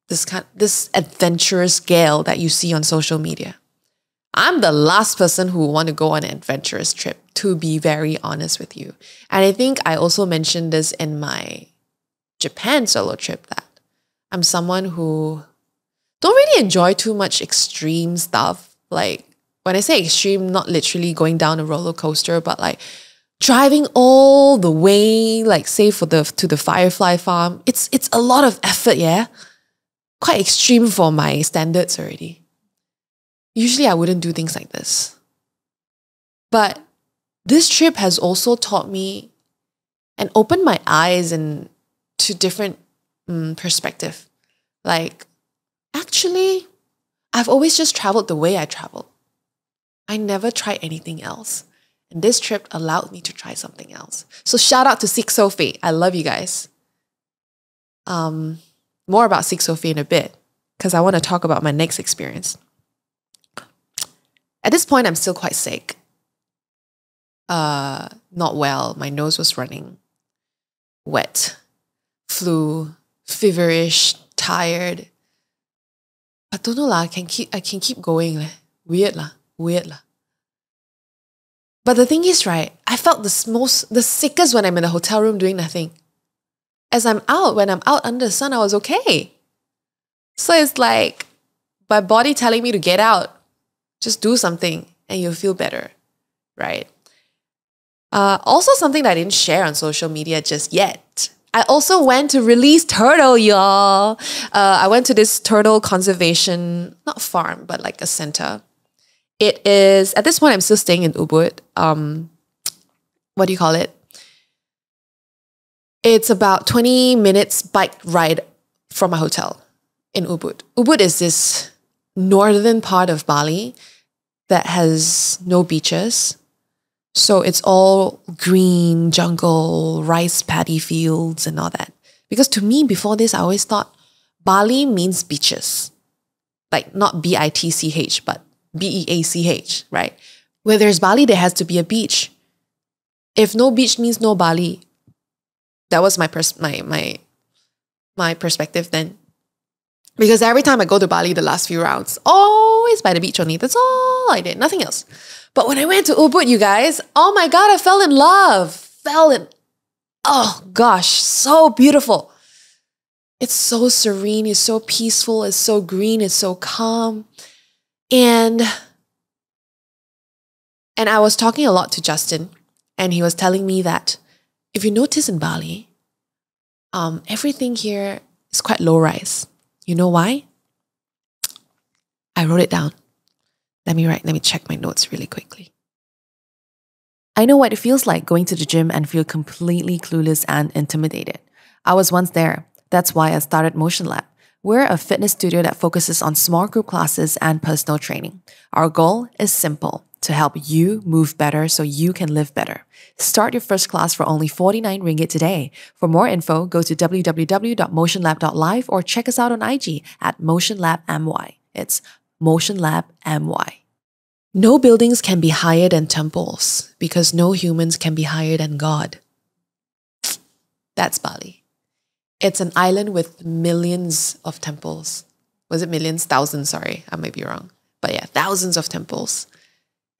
Speaker 1: this adventurous gal that you see on social media. I'm the last person who would want to go on an adventurous trip, to be very honest with you. And I think I also mentioned this in my Japan solo trip, that I'm someone who don't really enjoy too much extreme stuff. Like when I say extreme, not literally going down a roller coaster, but like driving all the way, like say to the firefly farm. It's a lot of effort, yeah. Quite extreme for my standards already. Usually I wouldn't do things like this. But this trip has also taught me and opened my eyes to different perspective. Like, actually, I've always just traveled the way I traveled. I never tried anything else. And this trip allowed me to try something else. So shout out to Sikh Sophie. I love you guys. More about Sikh Sophie in a bit, because I want to talk about my next experience. At this point, I'm still quite sick. Not well. My nose was running. Wet. Flu. Feverish. Tired. But don't know lah. I can keep going leh. Weird lah. But the thing is, right, I felt the sickest when I'm in the hotel room doing nothing. When I'm out under the sun, I was okay. So it's like my body telling me to get out, just do something and you'll feel better, right? Also something that I didn't share on social media just yet. I also went to release turtle, y'all. I went to this turtle conservation, not farm, but like a center. It is, at this point, I'm still staying in Ubud. What do you call it? It's about 20 minutes bike ride from my hotel in Ubud. Ubud is this northern part of Bali that has no beaches. So it's all green, jungle, rice paddy fields and all that. Because to me, before this, I always thought Bali means beaches. Like not B-I-T-C-H, but B-E-A-C-H, right? Where there's Bali, there has to be a beach. If no beach means no Bali. That was my perspective then. Because every time I go to Bali, the last few rounds, always by the beach only. That's all I did, nothing else. But when I went to Ubud, you guys, oh my God, I fell in love. Oh gosh, so beautiful. It's so serene, it's so peaceful, it's so green, it's so calm. And I was talking a lot to Justin, and he was telling me that if you notice in Bali, everything here is quite low rise. You know why? I wrote it down. Let me check my notes really quickly. I know what it feels like going to the gym and feel completely clueless and intimidated. I was once there. That's why I started Motion Lab. We're a fitness studio that focuses on small group classes and personal training. Our goal is simple: to help you move better so you can live better. Start your first class for only 49 ringgit today. For more info, go to www.motionlab.live or check us out on IG at motionlabmy. It's motionlabmy. No buildings can be higher than temples because no humans can be higher than God. That's Bali. It's an island with millions of temples. Was it millions? Thousands, sorry. I might be wrong. But yeah, thousands of temples.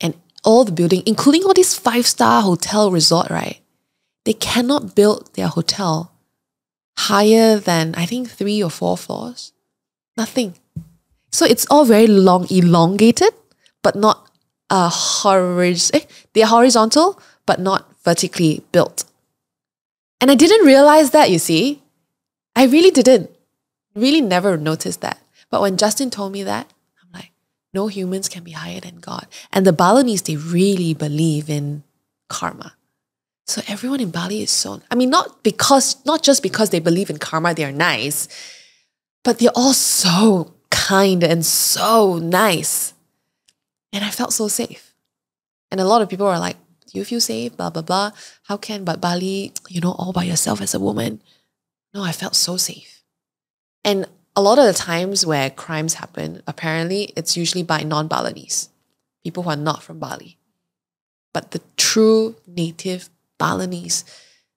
Speaker 1: And all the building, including all these 5-star hotel resort, right? They cannot build their hotel higher than, I think, 3 or 4 floors. Nothing. So it's all very long, elongated, but not they're horizontal, but not vertically built. And I didn't realize that, you see. I really didn't. Really never noticed that. But when Justin told me that, I'm like, no humans can be higher than God. And the Balinese, they really believe in karma. So everyone in Bali is so, I mean, not just because they believe in karma, they're nice, but they're all so kind and so nice. And I felt so safe. And a lot of people were like, do you feel safe? Blah, blah, blah. How can, but Bali, all by yourself as a woman. No, I felt so safe. And a lot of the times where crimes happen, apparently it's usually by non-Balinese, people who are not from Bali. But the true native Balinese,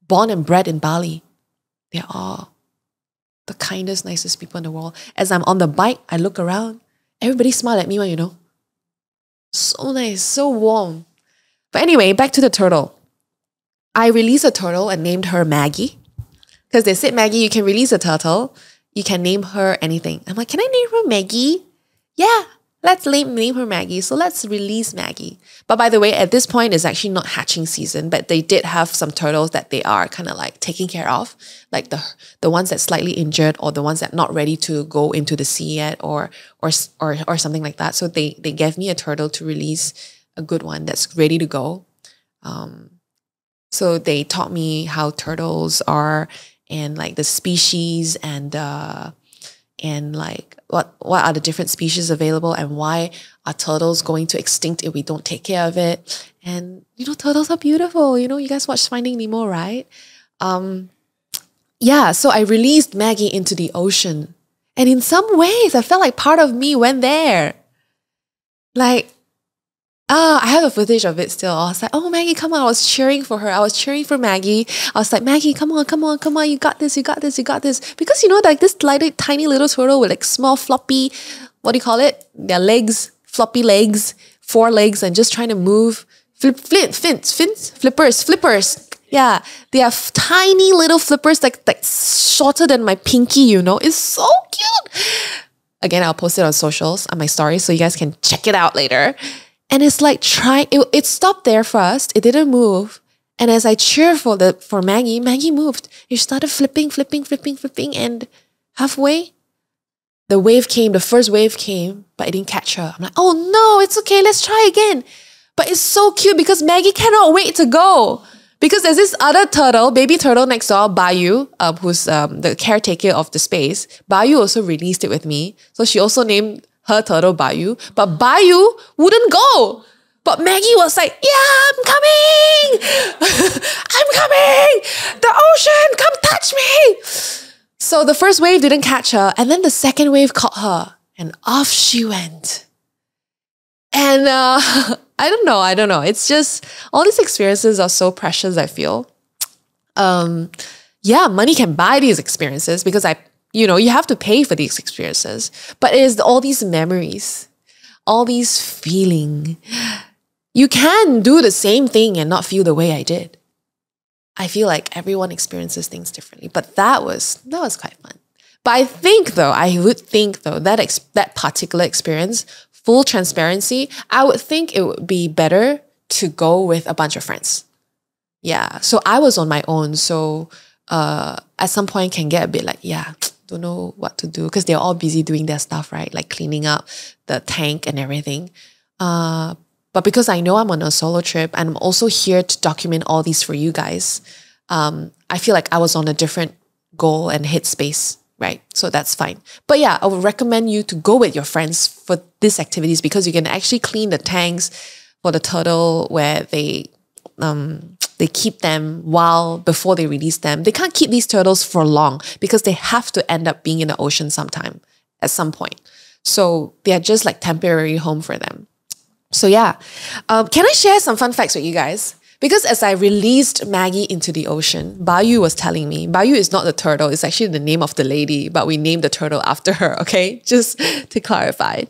Speaker 1: born and bred in Bali, they're all the kindest, nicest people in the world. As I'm on the bike, I look around, everybody smile at me, So nice, so warm. But anyway, back to the turtle. I released a turtle and named her Maggy. Because they said, Maggie, you can release a turtle. You can name her anything. I'm like, can I name her Maggie? Yeah, let's name her Maggie. So let's release Maggie. But by the way, at this point, it's actually not hatching season, but they did have some turtles that they are kind of like taking care of. Like the ones that's slightly injured or the ones that not ready to go into the sea yet or something like that. So they gave me a turtle to release, a good one that's ready to go. So they taught me how turtles are and like the species and like what are the different species available and why are turtles going to extinct if we don't take care of it. And turtles are beautiful. You guys watch Finding Nemo, right? Yeah, so I released Maggie into the ocean. And in some ways, I felt like part of me went there. Like, I have a footage of it still. I was like, oh, Maggie, come on. I was cheering for her. I was cheering for Maggie. I was like, Maggie, come on, come on, come on. You got this, you got this, you got this. Because, you know, like this tiny little turtle with like small floppy, what do you call it? Their legs, floppy legs, 4 legs, and just trying to move. Flippers. Yeah, they have tiny little flippers, like shorter than my pinky, you know. It's so cute. Again, I'll post it on socials, on my stories, so you guys can check it out later. And it's like it stopped there first. It didn't move. And as I cheered for Maggie, Maggie moved. She started flipping. And halfway, the first wave came, but it didn't catch her. I'm like, oh no, it's okay. Let's try again. But it's so cute because Maggie cannot wait to go. Because there's this other turtle, baby turtle next door, Bayu, who's the caretaker of the space. Bayu also released it with me. So she also named her turtle Bayu. But Bayu wouldn't go. But Maggie was like, yeah, I'm coming. I'm coming. The ocean, come touch me. So the first wave didn't catch her. And then the second wave caught her. And off she went. And I don't know. It's just, all these experiences are so precious, I feel. Yeah, money can buy these experiences because you have to pay for these experiences. But it is all these memories, all these feeling. You can do the same thing and not feel the way I did. I feel like everyone experiences things differently. But that was quite fun. But I would think though, that particular experience, full transparency, I would think it would be better to go with a bunch of friends. Yeah, so I was on my own. So at some point can get a bit like, yeah, don't know what to do because they're all busy doing their stuff, right? Like cleaning up the tank and everything. But because I know I'm on a solo trip and I'm also here to document all these for you guys, I feel like I was on a different goal and headspace, right? So that's fine. But yeah, I would recommend you to go with your friends for these activities because you can actually clean the tanks for the turtle where they keep them before they release them. They can't keep these turtles for long because they have to end up being in the ocean at some point. So they are just like temporary home for them. So yeah, can I share some fun facts with you guys? Because as I released Maggie into the ocean, Bayu was telling me, Bayu is not the turtle, it's actually the name of the lady, but we named the turtle after her, okay? Just to clarify.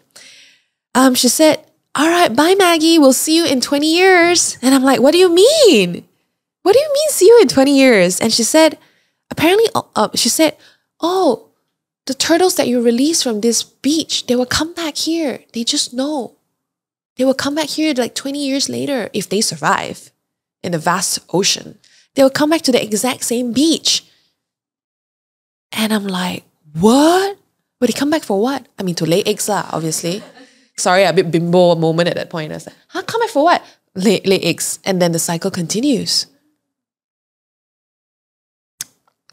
Speaker 1: She said, all right, bye Maggie, we'll see you in 20 years. And I'm like, what do you mean? What do you mean see you in 20 years? And she said, apparently, oh, the turtles that you released from this beach, they will come back here. They just know. They will come back here like 20 years later if they survive in the vast ocean. They will come back to the exact same beach. And I'm like, what? But they come back for what? I mean, to lay eggs lah, obviously. Sorry, a bit bimbo moment at that point. I was like, huh, come back for what? Lay eggs. And then the cycle continues.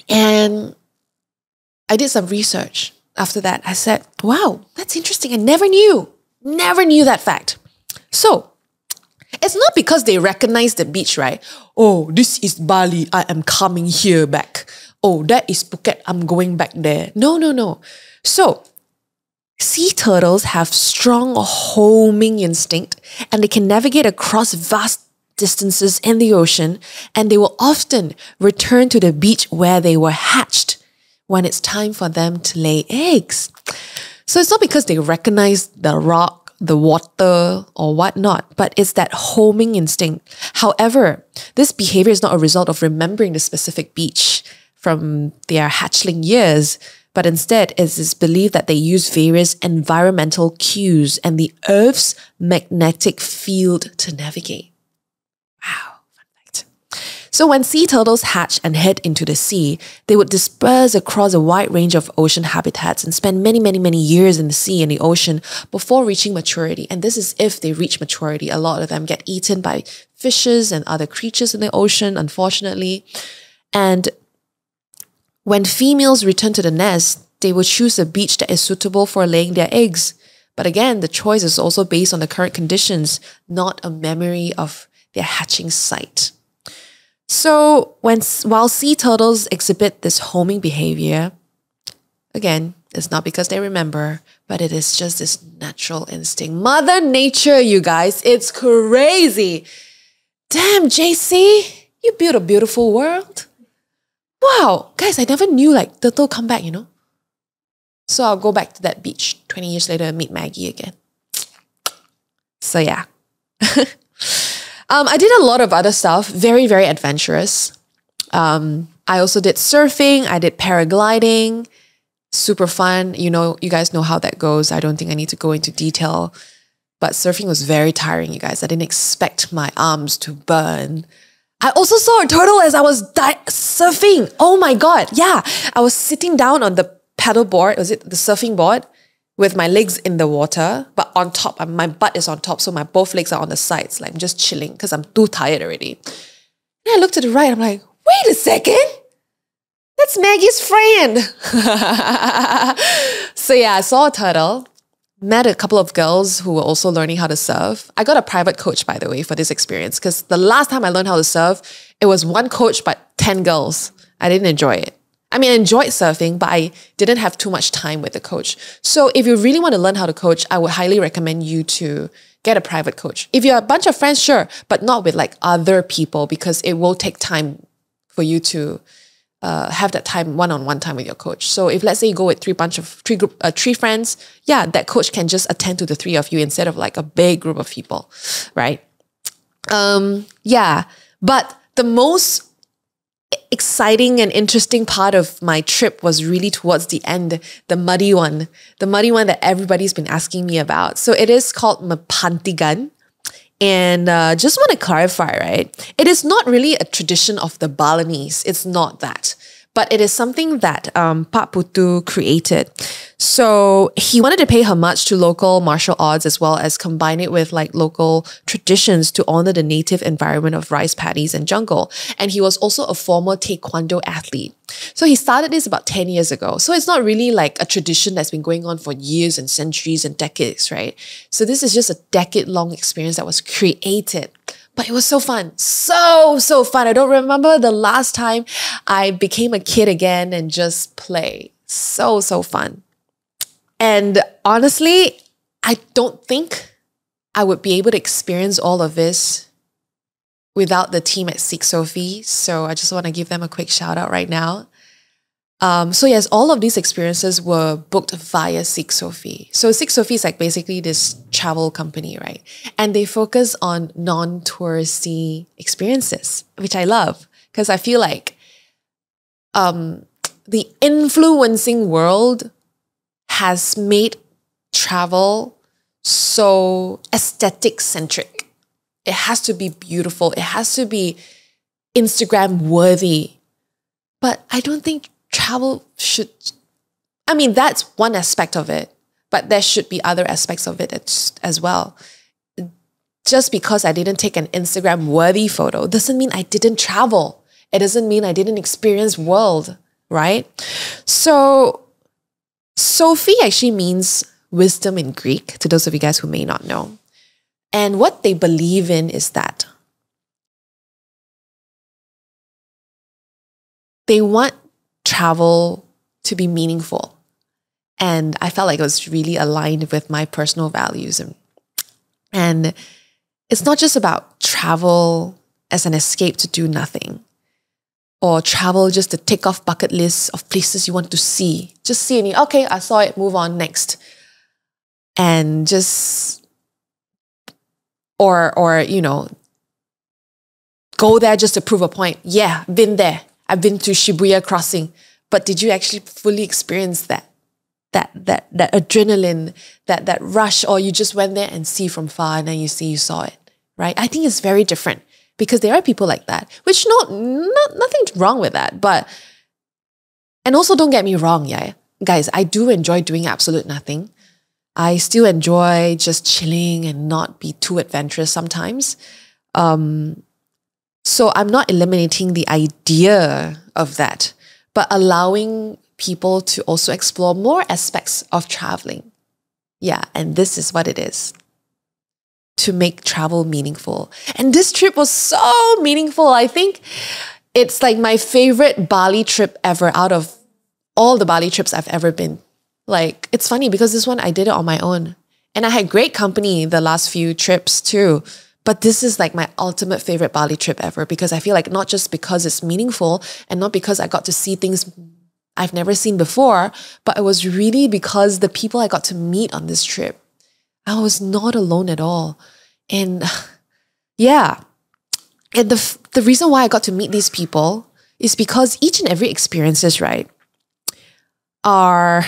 Speaker 1: And I did some research after that. I said, wow, that's interesting. I never knew that fact. So, it's not because they recognize the beach, right? Oh, this is Bali. I am coming here back. Oh, that is Phuket. I'm going back there. No. So, sea turtles have strong homing instinct and they can navigate across vast distances in the ocean, and they will often return to the beach where they were hatched when it's time for them to lay eggs. So it's not because they recognize the rock, the water, or whatnot, but it's that homing instinct. However, this behavior is not a result of remembering the specific beach from their hatchling years, but instead it is believed that they use various environmental cues and the Earth's magnetic field to navigate. Wow, fun fact. So when sea turtles hatch and head into the sea, they would disperse across a wide range of ocean habitats and spend many years in the sea and the ocean before reaching maturity. And this is if they reach maturity. A lot of them get eaten by fishes and other creatures in the ocean, unfortunately. And when females return to the nest, they will choose a beach that is suitable for laying their eggs. But again, the choice is also based on the current conditions, not a memory of their hatching site. So while sea turtles exhibit this homing behavior, again, It's not because they remember, but it is just this natural instinct. Mother Nature, you guys, it's crazy. Damn, JC, you built a beautiful world. Wow, guys, I never knew like turtle come back, you know. So I'll go back to that beach 20 years later and meet Maggie again. So yeah. I did a lot of other stuff, very, very adventurous. I also did surfing, I did paragliding, super fun. You know, you guys know how that goes. I don't think I need to go into detail, but surfing was very tiring, you guys. I didn't expect my arms to burn. I also saw a turtle as I was surfing. Oh my God, yeah. I was sitting down on the paddle board, was it the surfing board? With my legs in the water, but on top, my butt is on top, so my both legs are on the sides. Like I'm just chilling because I'm too tired already. And I looked to the right, I'm like, wait a second, that's Maggie's friend. So yeah, I saw a turtle, met a couple of girls who were also learning how to surf. I got a private coach, by the way, for this experience because the last time I learned how to surf, it was one coach, but 10 girls. I didn't enjoy it. I mean, I enjoyed surfing, but I didn't have too much time with the coach. So if you really want to learn how to coach, I would highly recommend you to get a private coach. If you're a bunch of friends, sure, but not with like other people because it will take time for you to have that time, one-on-one time with your coach. So if let's say you go with three friends, yeah, that coach can just attend to the three of you instead of like a big group of people, right? Yeah, but the most exciting and interesting part of my trip was really towards the end, the muddy one that everybody's been asking me about. So it is called Mapantigan. And just want to clarify, right? It is not really a tradition of the Balinese. It's not that. But it is something that Pak Putu created. So he wanted to pay homage to local martial arts as well as combine it with like local traditions to honor the native environment of rice paddies and jungle. And he was also a former taekwondo athlete. So he started this about 10 years ago. So it's not really like a tradition that's been going on for years and centuries and decades, right? So this is just a decade-long experience that was created. But it was so fun. So fun. I don't remember the last time I became a kid again and just play. So fun. And honestly, I don't think I would be able to experience all of this without the team at Seek Sophie. So I just want to give them a quick shout out right now. So yes, all of these experiences were booked via Seek Sophie. So Seek Sophie is like basically this travel company, right? And they focus on non-touristy experiences, which I love because I feel like the influencing world has made travel so aesthetic centric. It has to be beautiful. It has to be Instagram worthy. But I don't think travel should, I mean, that's one aspect of it, but there should be other aspects of it as well. Just because I didn't take an Instagram worthy photo doesn't mean I didn't travel. It doesn't mean I didn't experience world, right? So Sophie actually means wisdom in Greek, to those of you guys who may not know. And what they believe in is that they want travel to be meaningful. And I felt like it was really aligned with my personal values. And it's not just about travel as an escape to do nothing or travel just to tick off bucket lists of places you want to see. Just see and okay, I saw it, move on next. And just, or you know, go there just to prove a point. Yeah, been there. I've been to Shibuya Crossing. But did you actually fully experience that adrenaline, that rush, or you just went there and see from far and then you saw it, right? I think it's very different because there are people like that, which nothing wrong with that. But, and also don't get me wrong, yeah, guys, I do enjoy doing absolute nothing. I still enjoy just chilling and not be too adventurous sometimes. So I'm not eliminating the idea of that, but allowing people to also explore more aspects of traveling. Yeah, and this is what it is. To make travel meaningful. And this trip was so meaningful. I think it's like my favorite Bali trip ever out of all the Bali trips I've ever been. Like, it's funny because this one I did it on my own. And I had great company the last few trips too. But this is like my ultimate favorite Bali trip ever, because I feel like not just because it's meaningful and not because I got to see things I've never seen before, but it was really because the people I got to meet on this trip, I was not alone at all. And yeah, and the reason why I got to meet these people is because each and every experiences, right, are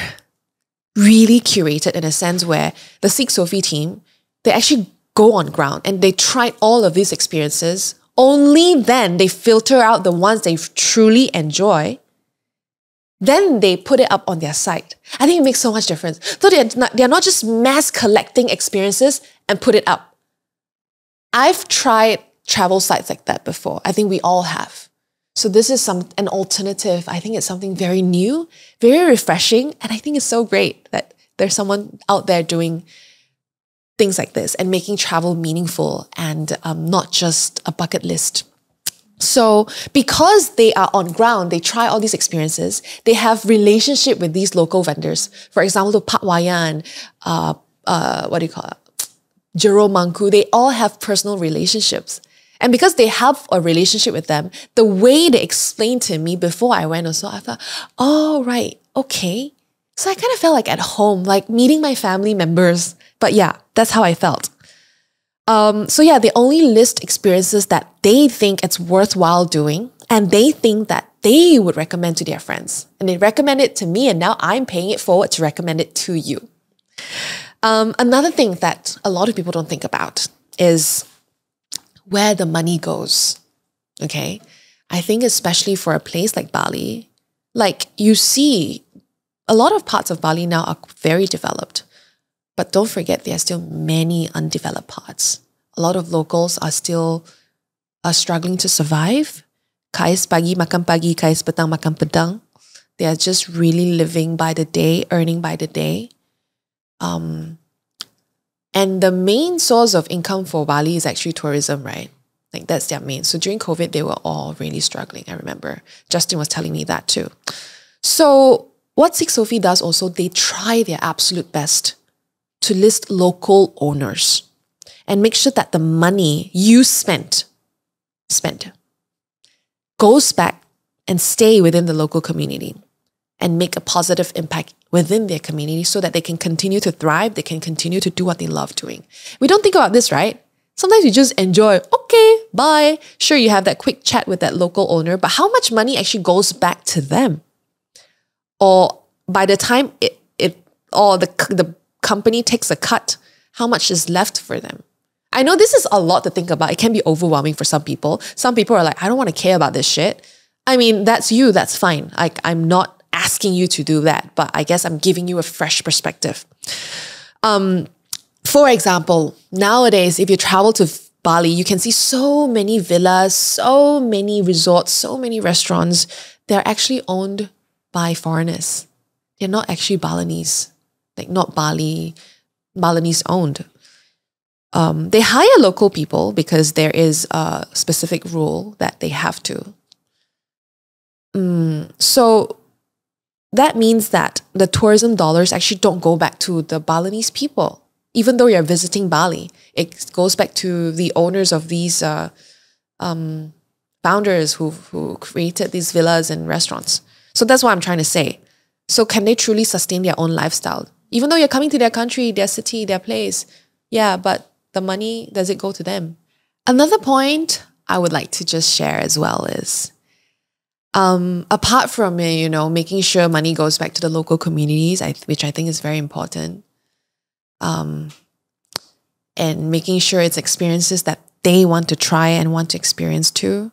Speaker 1: really curated in a sense where the Seek Sophie team, they actually go on ground and they try all of these experiences. Only then they filter out the ones they truly enjoy. Then they put it up on their site. I think it makes so much difference. So they're not just mass collecting experiences and put it up. I've tried travel sites like that before. I think we all have. So this is an alternative. I think it's something very new, very refreshing, and I think it's so great that there's someone out there doing things like this and making travel meaningful and not just a bucket list. So because they are on ground, they try all these experiences, they have relationship with these local vendors. For example, Pak Wayan, what do you call it? Jero Mangku, they all have personal relationships. And because they have a relationship with them, the way they explained to me before I went also, I thought, oh, right, okay. So I kind of felt like at home, like meeting my family members. But yeah, that's how I felt. So yeah, they only list experiences that they think it's worthwhile doing and they think that they would recommend to their friends. And they recommend it to me and now I'm paying it forward to recommend it to you. Another thing that a lot of people don't think about is where the money goes, okay? I think especially for a place like Bali, like you see, a lot of parts of Bali now are very developed. But don't forget, there are still many undeveloped parts. A lot of locals are still struggling to survive. Kais pagi makan pagi, kais petang makan petang. They are just really living by the day, earning by the day. And the main source of income for Bali is actually tourism, right? Like that's their main. So during COVID, they were all really struggling. I remember Justin was telling me that too. So what Seek Sophie does also, they try their absolute best to list local owners and make sure that the money you spent goes back and stay within the local community and make a positive impact within their community so that they can continue to thrive, they can continue to do what they love doing. We don't think about this, right? Sometimes you just enjoy, okay, bye. Sure, you have that quick chat with that local owner, but how much money actually goes back to them? Or by the time the company takes a cut, how much is left for them? I know this is a lot to think about. It can be overwhelming for some people. Some people are like, I don't want to care about this shit. I mean, that's you, that's fine. I'm not asking you to do that, but I guess I'm giving you a fresh perspective. For example, nowadays, if you travel to Bali, you can see so many villas, so many resorts, so many restaurants. They're actually owned by foreigners. They're not actually Balinese. Like not Balinese owned. They hire local people because there is a specific rule that they have to. So that means that the tourism dollars actually don't go back to the Balinese people. Even though you're visiting Bali, it goes back to the owners of these founders who created these villas and restaurants. So that's what I'm trying to say. So can they truly sustain their own lifestyle? Even though you're coming to their country, their city, their place. Yeah, but the money, does it go to them? Another point I would like to just share as well is, apart from, making sure money goes back to the local communities, which I think is very important, and making sure it's experiences that they want to try and want to experience too,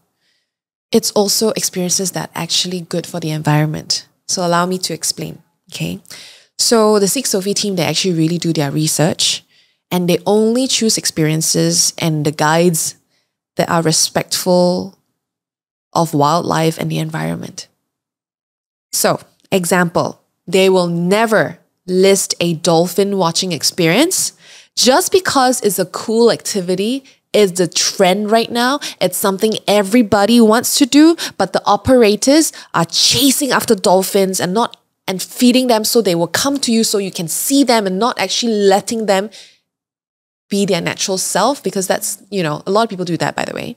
Speaker 1: it's also experiences that are actually good for the environment. So allow me to explain, okay? So the Seek Sophie team, they actually really do their research and they only choose experiences and the guides that are respectful of wildlife and the environment. So, example, they will never list a dolphin watching experience just because it's a cool activity, it's the trend right now, it's something everybody wants to do, but the operators are chasing after dolphins and not and feeding them so they will come to you so you can see them and not actually letting them be their natural self, because that's, a lot of people do that, by the way.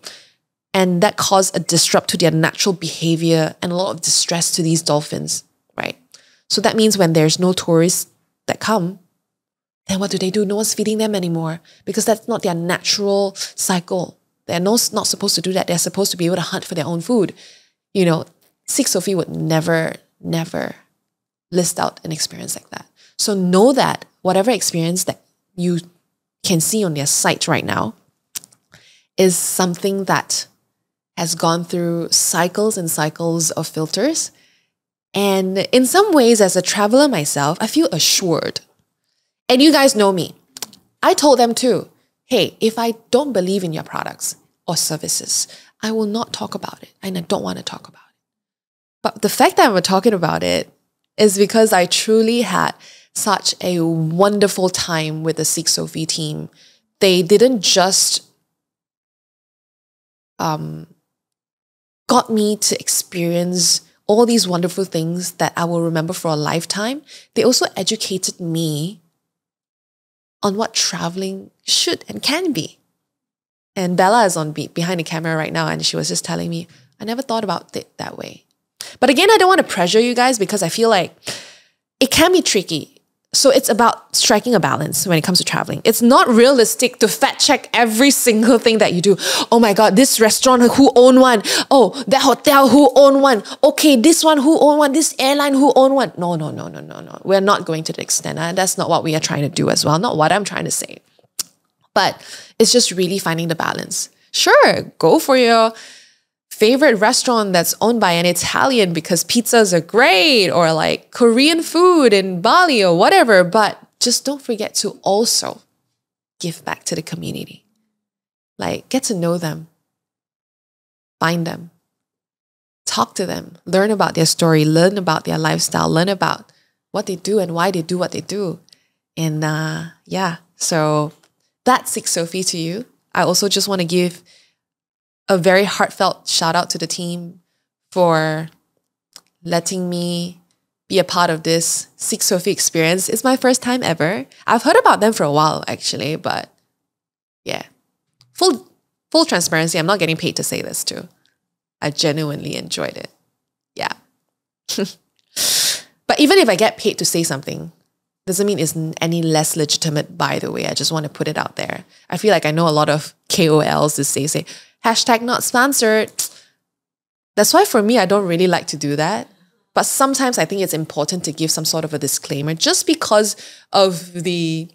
Speaker 1: And that caused a disrupt to their natural behavior and a lot of distress to these dolphins, right? So that means when there's no tourists that come, then what do? No one's feeding them anymore because that's not their natural cycle. They're not supposed to do that. They're supposed to be able to hunt for their own food. Sikh Sophie would never list out an experience like that. So know that whatever experience that you can see on their site right now is something that has gone through cycles and cycles of filters. And in some ways, as a traveler myself, I feel assured. And you guys know me. I told them too, hey, if I don't believe in your products or services, I will not talk about it. And I don't want to talk about it. But the fact that I'm talking about it is because I truly had such a wonderful time with the Sikh Sophie team. They didn't just got me to experience all these wonderful things that I will remember for a lifetime. They also educated me on what traveling should and can be. And Bella is behind the camera right now, and she was just telling me, I never thought about it that way. But again, I don't want to pressure you guys because I feel like it can be tricky. So it's about striking a balance when it comes to traveling. It's not realistic to fact check every single thing that you do. Oh my God, this restaurant, who owned one? Oh, that hotel, who owned one? Okay, this one, who owned one? This airline, who owned one? No. We're not going to the extent. That's not what we are trying to do as well. Not what I'm trying to say. But it's just really finding the balance. Sure, go for your favorite restaurant that's owned by an Italian because pizzas are great, or like Korean food in Bali or whatever, but just don't forget to also give back to the community. Like, get to know them, find them, talk to them, learn about their story, learn about their lifestyle, learn about what they do and why they do what they do. And so that's Sikh Sophie to you. I also just want to give a very heartfelt shout out to the team for letting me be a part of this Sikh Sophie experience. It's my first time ever. I've heard about them for a while actually, but yeah. Full transparency, I'm not getting paid to say this too. I genuinely enjoyed it. Yeah. But even if I get paid to say something, doesn't mean it's any less legitimate, by the way. I just want to put it out there. I feel like I know a lot of KOLs to say, hashtag not sponsored. That's why for me, I don't really like to do that. But sometimes I think it's important to give some sort of a disclaimer just because of the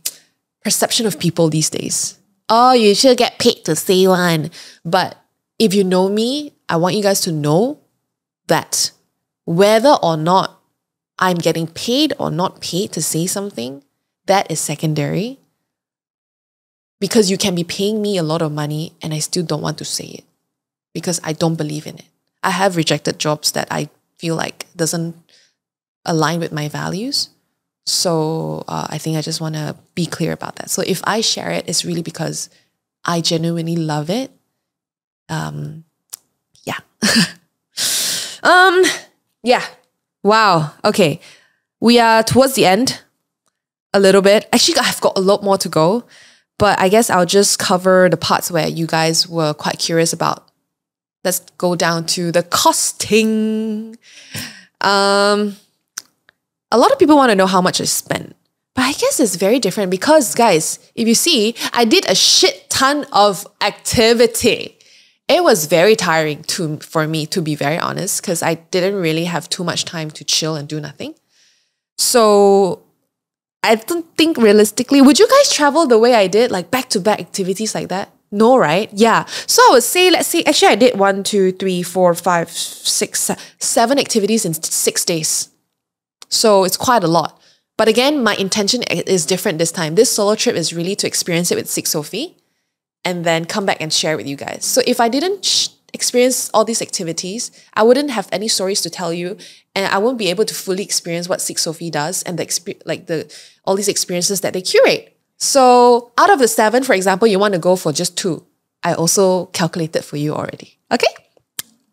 Speaker 1: perception of people these days. Oh, you should get paid to say one. But if you know me, I want you guys to know that whether or not I'm getting paid or not paid to say something, that is secondary. Because you can be paying me a lot of money and I still don't want to say it because I don't believe in it. I have rejected jobs that I feel like doesn't align with my values. So I think I just want to be clear about that. So if I share it, it's really because I genuinely love it. Yeah. Wow. Okay. We are towards the end a little bit. Actually, I've got a lot more to go. But I guess I'll just cover the parts where you guys were quite curious about. Let's go down to the costing. A lot of people want to know how much I spent. But I guess it's very different because, guys, if you see, I did a shit ton of activity. It was very tiring for me, to be very honest, because I didn't really have too much time to chill and do nothing. So I don't think realistically, would you guys travel the way I did, like back-to-back activities like that? No, right? Yeah. So I would say, let's say, actually I did 1, 2, 3, 4, 5, 6, 7 activities in 6 days. So it's quite a lot. But again, my intention is different this time. This solo trip is really to experience it with Sikh Sophie and then come back and share with you guys. So if I didn't experience all these activities, I wouldn't have any stories to tell you, and I won't be able to fully experience what Sikh Sophie does and all these experiences that they curate. So out of the 7, for example, you want to go for just 2. I also calculated for you already. Okay?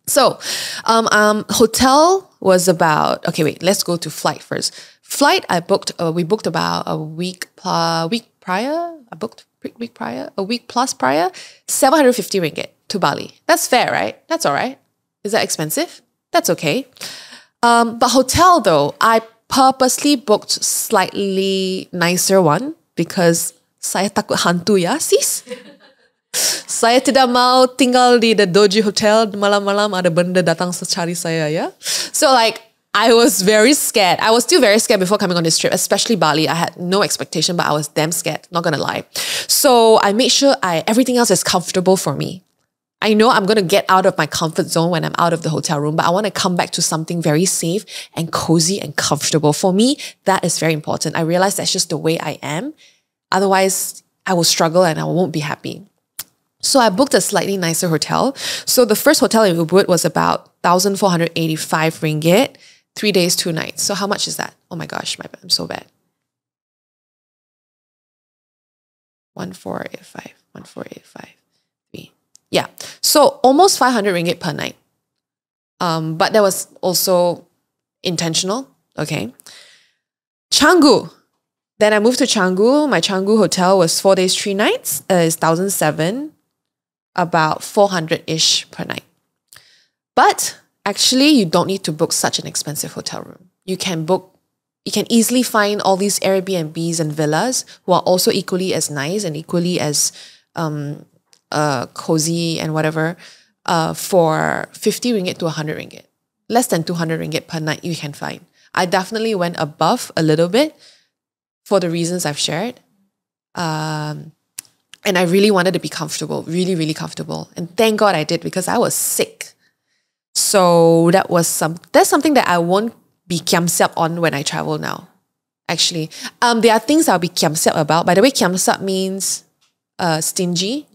Speaker 1: So hotel was about, okay, wait, let's go to flight first. Flight, we booked about a week prior. A week plus prior, 750 ringgit to Bali. That's fair, right? That's all right. Is that expensive? That's okay. But hotel though, I purposely booked slightly nicer one because saya takut hantu ya, sis. Saya tidak mau tinggal di the dodgy hotel, malam-malam ada benda datang cari saya ya. So like, I was very scared. I was still very scared before coming on this trip, especially Bali. I had no expectation, but I was damn scared, not gonna lie. So I made sure everything else is comfortable for me. I know I'm gonna get out of my comfort zone when I'm out of the hotel room, but I want to come back to something very safe and cozy and comfortable. For me, that is very important. I realize that's just the way I am. Otherwise, I will struggle and I won't be happy. So I booked a slightly nicer hotel. So the first hotel in Ubud was about 1,485 ringgit. 3 days, 2 nights. So how much is that? Oh my gosh, I'm so bad. 1,485. Yeah. So almost 500 ringgit per night. But that was also intentional. Okay. Canggu. Then I moved to Canggu. My Canggu hotel was 4 days, 3 nights. It's 1,007, about 400-ish per night. But actually, you don't need to book such an expensive hotel room. You can easily find all these Airbnbs and villas who are also equally as nice and equally as cozy and whatever for 50 ringgit to 100 ringgit. Less than 200 ringgit per night you can find. I definitely went above a little bit for the reasons I've shared. And I really wanted to be comfortable, really, really comfortable. And thank God I did because I was sick. So that's something that I won't be kiamsiap on when I travel now. Actually, there are things I'll be kiamsiap about. By the way, kiamsiap means stingy.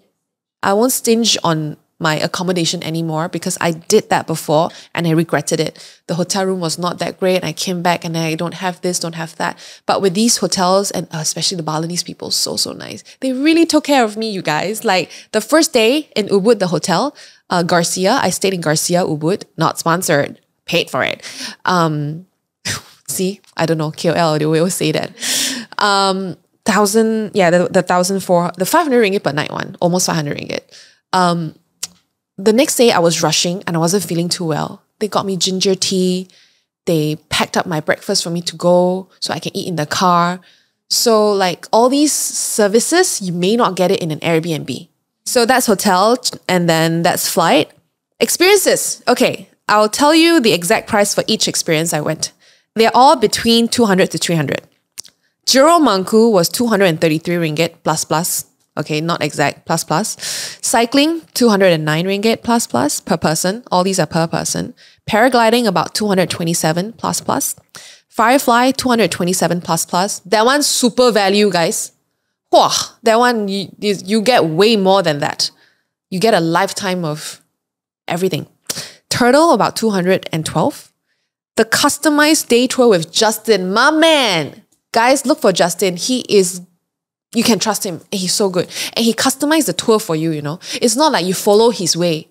Speaker 1: I won't stinge on my accommodation anymore because I did that before and I regretted it. The hotel room was not that great. I came back and I don't have this, don't have that. But with these hotels and especially the Balinese people, so nice. They really took care of me, you guys. Like the first day in Ubud, the hotel, Garcia, I stayed in Garcia, Ubud, not sponsored, paid for it. See, I don't know, KOL, they always say that. The 500 ringgit per night one, almost 500 ringgit. The next day I was rushing and I wasn't feeling too well. They got me ginger tea. They packed up my breakfast for me to go so I can eat in the car. So like all these services, you may not get it in an Airbnb. So that's hotel and then that's flight. Experiences. Okay, I'll tell you the exact price for each experience I went. They're all between 200 to 300. Jero Mangku was 233 ringgit plus. Okay, not exact, plus. Cycling, 209 ringgit plus per person. All these are per person. Paragliding, about 227 plus. Firefly, 227 plus. That one's super value, guys. Whoa, that one, you get way more than that. You get a lifetime of everything. Turtle, about 212. The customized day tour with Justin, my man. Guys, look for Justin. You can trust him. He's so good. And he customized the tour for you, you know. It's not like you follow his way.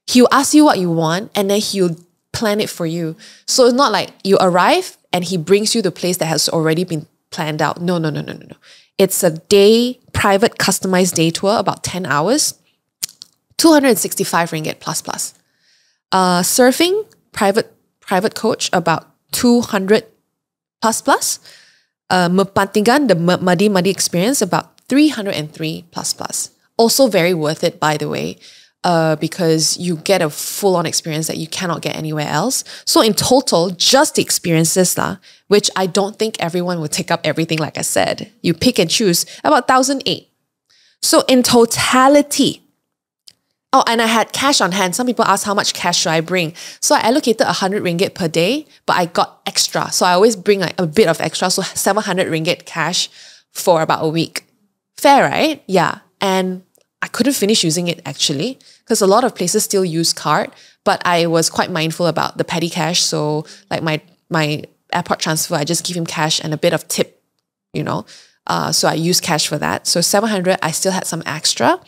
Speaker 1: He'll ask you what you want and then he'll plan it for you. So it's not like you arrive and he brings you the place that has already been planned out. No. It's a day, private customized day tour, about 10 hours. 265 ringgit plus. Surfing, private coach, about 200 plus. Mepantigan, the muddy experience, about 303 plus. Also very worth it, by the way, because you get a full-on experience that you cannot get anywhere else. So in total, just the experiences, which I don't think everyone would take up everything, like I said. You pick and choose, about 1,008. So in totality, oh, and I had cash on hand. Some people ask how much cash should I bring. So I allocated 100 ringgit per day, but I got extra. So I always bring like a bit of extra. So 700 ringgit cash for about a week. Fair, right? Yeah. And I couldn't finish using it actually because a lot of places still use card, but I was quite mindful about the petty cash. So like my airport transfer, I just give him cash and a bit of tip, you know. So I used cash for that. So 700, I still had some extra.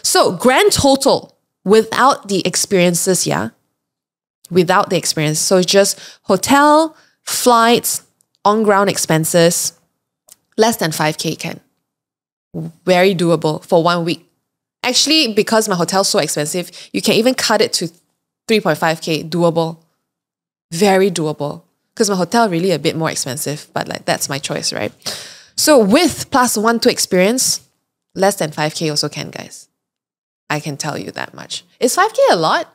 Speaker 1: So grand total without the experiences, without the experience. So it's just hotel, flights, on-ground expenses, less than 5K can. Very doable for 1 week. Actually, because my hotel's so expensive, you can even cut it to 3.5K. Doable. Very doable. Because my hotel really a bit more expensive, but like that's my choice, right? So with plus 1-2 experience, less than 5K also can, guys. I can tell you that much. Is 5K a lot?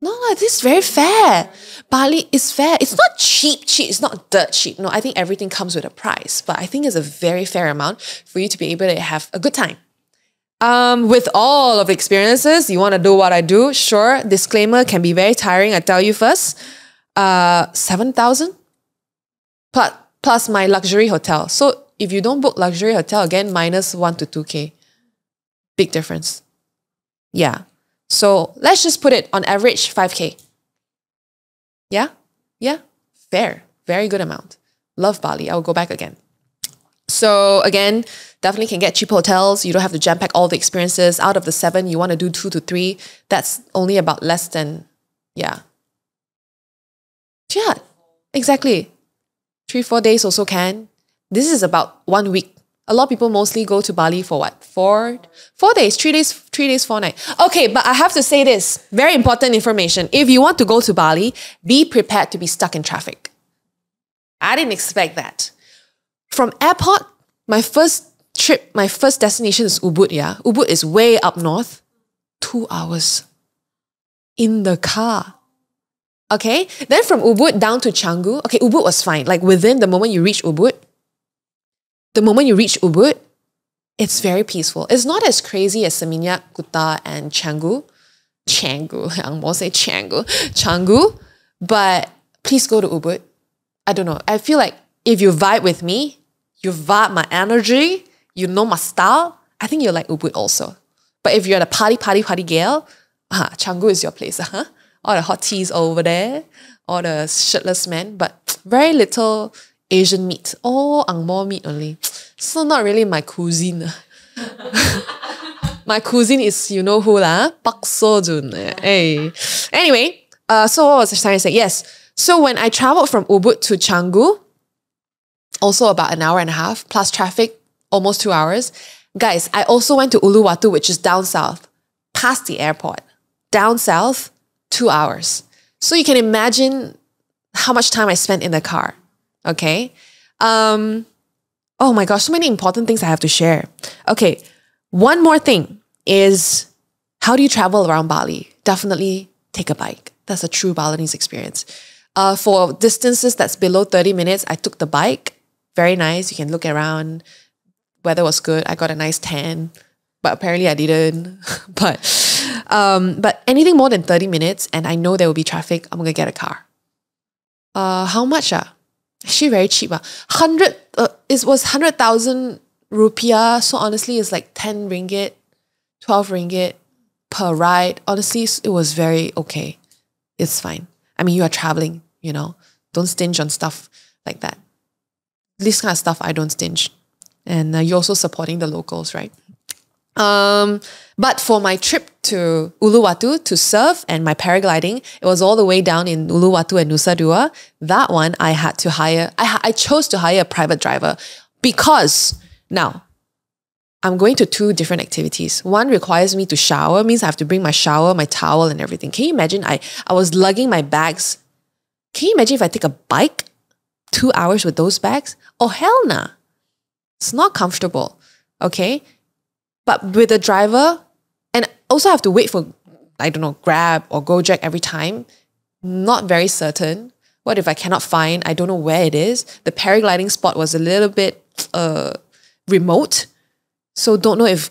Speaker 1: No, this is very fair. Bali is fair. It's not cheap. It's not dirt cheap. No, I think everything comes with a price. But I think it's a very fair amount for you to be able to have a good time. With all of the experiences, you want to do what I do? Sure. Disclaimer, can be very tiring. I tell you first. 7,000 plus my luxury hotel. So if you don't book luxury hotel, again, minus 1 to 2K. Big difference. Yeah. So let's just put it on average 5K. Yeah? Yeah? Fair. Very good amount. Love Bali. I'll go back again. So again, definitely can get cheap hotels. You don't have to jam pack all the experiences. Out of the 7, you want to do 2 to 3. That's only about less than, yeah. Yeah, exactly. 3-4 days also can. This is about 1 week. A lot of people mostly go to Bali for what? 4 days, 3 days, 4 nights. Okay, but I have to say this. Very important information. If you want to go to Bali, be prepared to be stuck in traffic. I didn't expect that. From airport, my first trip, my first destination is Ubud, yeah? Ubud is way up north. 2 hours in the car. Okay? Then from Ubud down to Canggu. Okay, Ubud was fine. Like within the moment you reach Ubud, it's very peaceful. It's not as crazy as Seminyak, Kuta, and Canggu. I'm going to say Canggu. But please go to Ubud. I don't know. I feel like if you vibe with me, you vibe my energy, you know my style, I think you'll like Ubud also. But if you're the party girl, Canggu is your place. All the hot teas over there, all the shirtless men, but very little Asian meat. All Angmo meat only. So not really my cuisine. My cuisine is, you know who lah? Pak Sojun. Hey. Anyway, so what was I trying to say? Yes. So when I traveled from Ubud to Canggu, also about an hour and a half, plus traffic, almost 2 hours. Guys, I also went to Uluwatu, which is down south, past the airport. Down south, 2 hours. So you can imagine how much time I spent in the car. Okay. Oh my gosh, so many important things I have to share. Okay. One more thing is, how do you travel around Bali? Definitely take a bike. That's a true Balinese experience. For distances that's below 30 minutes, I took the bike. Very nice. You can look around. Weather was good. I got a nice tan, but apparently I didn't. But anything more than 30 minutes and I know there will be traffic, I'm going to get a car. How much? Actually very cheap. It was 100,000 rupiah. So honestly, it's like 10 ringgit, 12 ringgit per ride. Honestly, it was very okay. It's fine. I mean, you are traveling, you know. Don't stinge on stuff like that. This kind of stuff, I don't stinge. And you're also supporting the locals, right? But for my trip to Uluwatu to surf and my paragliding, it was all the way down in Uluwatu and Nusa Dua. That one I had to hire. I chose to hire a private driver because now I'm going to 2 different activities. One requires me to shower, means I have to bring my shower, my towel and everything. Can you imagine? I was lugging my bags. Can you imagine if I take a bike 2 hours with those bags? Oh, hell nah. It's not comfortable. Okay. But with a driver, and also have to wait for, I don't know, Grab or Gojek every time. Not very certain. What if I cannot find? I don't know where it is. The paragliding spot was a little bit remote. So don't know if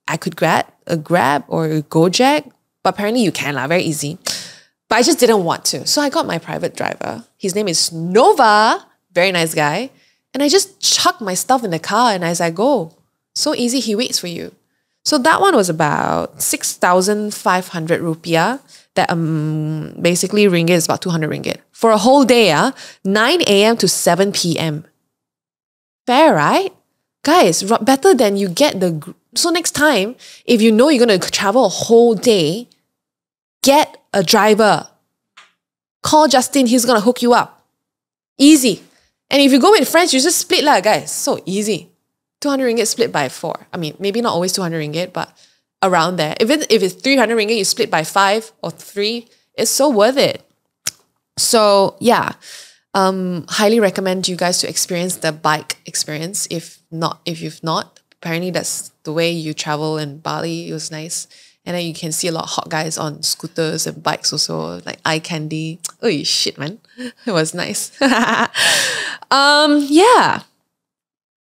Speaker 1: I could grab a Grab or a Gojek. But apparently you can lah, very easy. But I just didn't want to. So I got my private driver. His name is Nova. Very nice guy. And I just chuck my stuff in the car and as I go. So easy, he waits for you. So that one was about 6,500 rupiah. That basically ringgit is about 200 ringgit. For a whole day, 9 a.m. to 7 p.m. Fair, right? Guys, better than you get the... So next time, if you know you're going to travel a whole day, get a driver. Call Justin, he's gonna hook you up. Easy. And if you go with friends, you just split lah, guys. So easy. 200 ringgit split by 4. I mean, maybe not always 200 ringgit, but around there. If it's 300 ringgit, you split by 5 or 3, it's so worth it. So yeah, highly recommend you guys to experience the bike experience. If you've not, apparently that's the way you travel in Bali. It was nice. And then you can see a lot of hot guys on scooters and bikes also, like eye candy. Oh shit, man. It was nice. Yeah.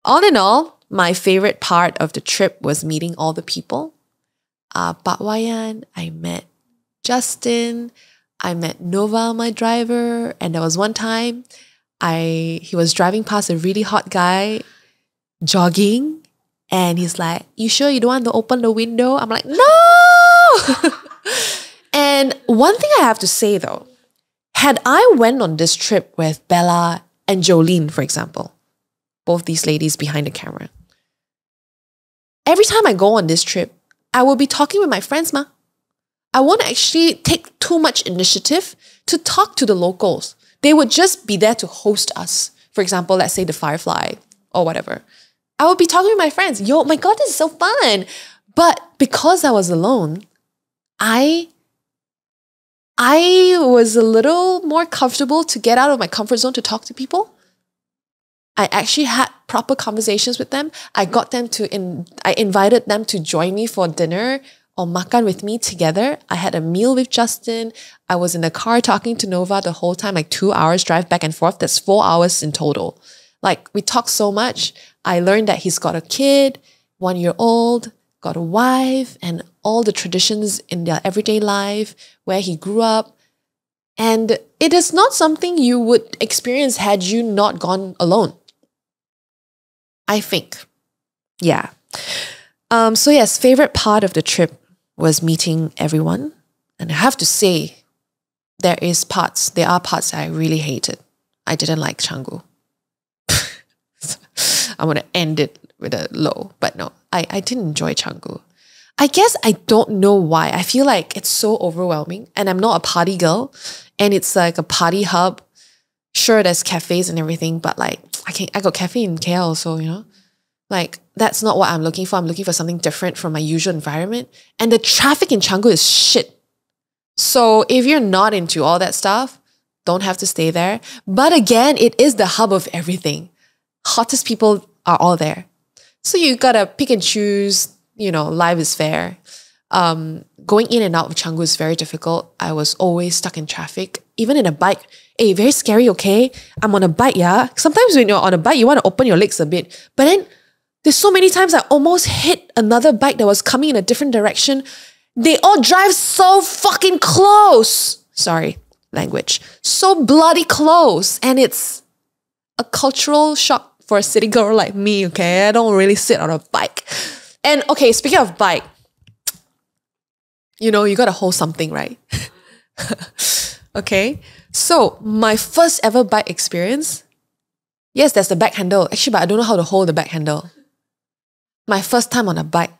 Speaker 1: All in all, my favorite part of the trip was meeting all the people. Patwayan, I met Justin, I met Nova, my driver, and there was one time he was driving past a really hot guy jogging, and he's like, "You sure you don't want to open the window?" I'm like, "No!" And one thing I have to say though, had I went on this trip with Bella and Jolene, for example, both these ladies behind the camera, every time I go on this trip, I will be talking with my friends, ma. I won't actually take too much initiative to talk to the locals. They would just be there to host us. For example, let's say the Firefly or whatever. I would be talking with my friends. Yo, my God, this is so fun. But because I was alone, I was a little more comfortable to get out of my comfort zone to talk to people. I actually had proper conversations with them. I invited them to join me for dinner or makan with me together. I had a meal with Justin. I was in the car talking to Nova the whole time, like 2 hours drive back and forth. That's 4 hours in total. Like, we talked so much. I learned that he's got a kid, 1 year old, got a wife, and all the traditions in their everyday life, where he grew up. And it is not something you would experience had you not gone alone, I think. Yeah. So yes, favorite part of the trip was meeting everyone. And I have to say, there are parts I really hated. I didn't like Canggu. I'm going to end it with a low, but no, I didn't enjoy Canggu. I guess I don't know why. I feel like it's so overwhelming, and I'm not a party girl, and it's like a party hub. Sure, there's cafes and everything, but like, I got cafe in KL also, you know? Like, that's not what I'm looking for. I'm looking for something different from my usual environment. And the traffic in Canggu is shit. So if you're not into all that stuff, don't have to stay there. But again, it is the hub of everything. Hottest people are all there. So you gotta pick and choose, you know, life is fair. Going in and out of Canggu is very difficult. I was always stuck in traffic. Even in a bike, hey, very scary, okay? I'm on a bike, yeah? Sometimes when you're on a bike, you want to open your legs a bit. But then there's so many times I almost hit another bike that was coming in a different direction. They all drive so fucking close. Sorry, language. So bloody close. And it's a cultural shock for a city girl like me, okay? I don't really sit on a bike. And okay, speaking of bike, you know, you gotta hold something, right? Okay, so my first ever bike experience, yes, there's the back handle. Actually, but I don't know how to hold the back handle. My first time on a bike.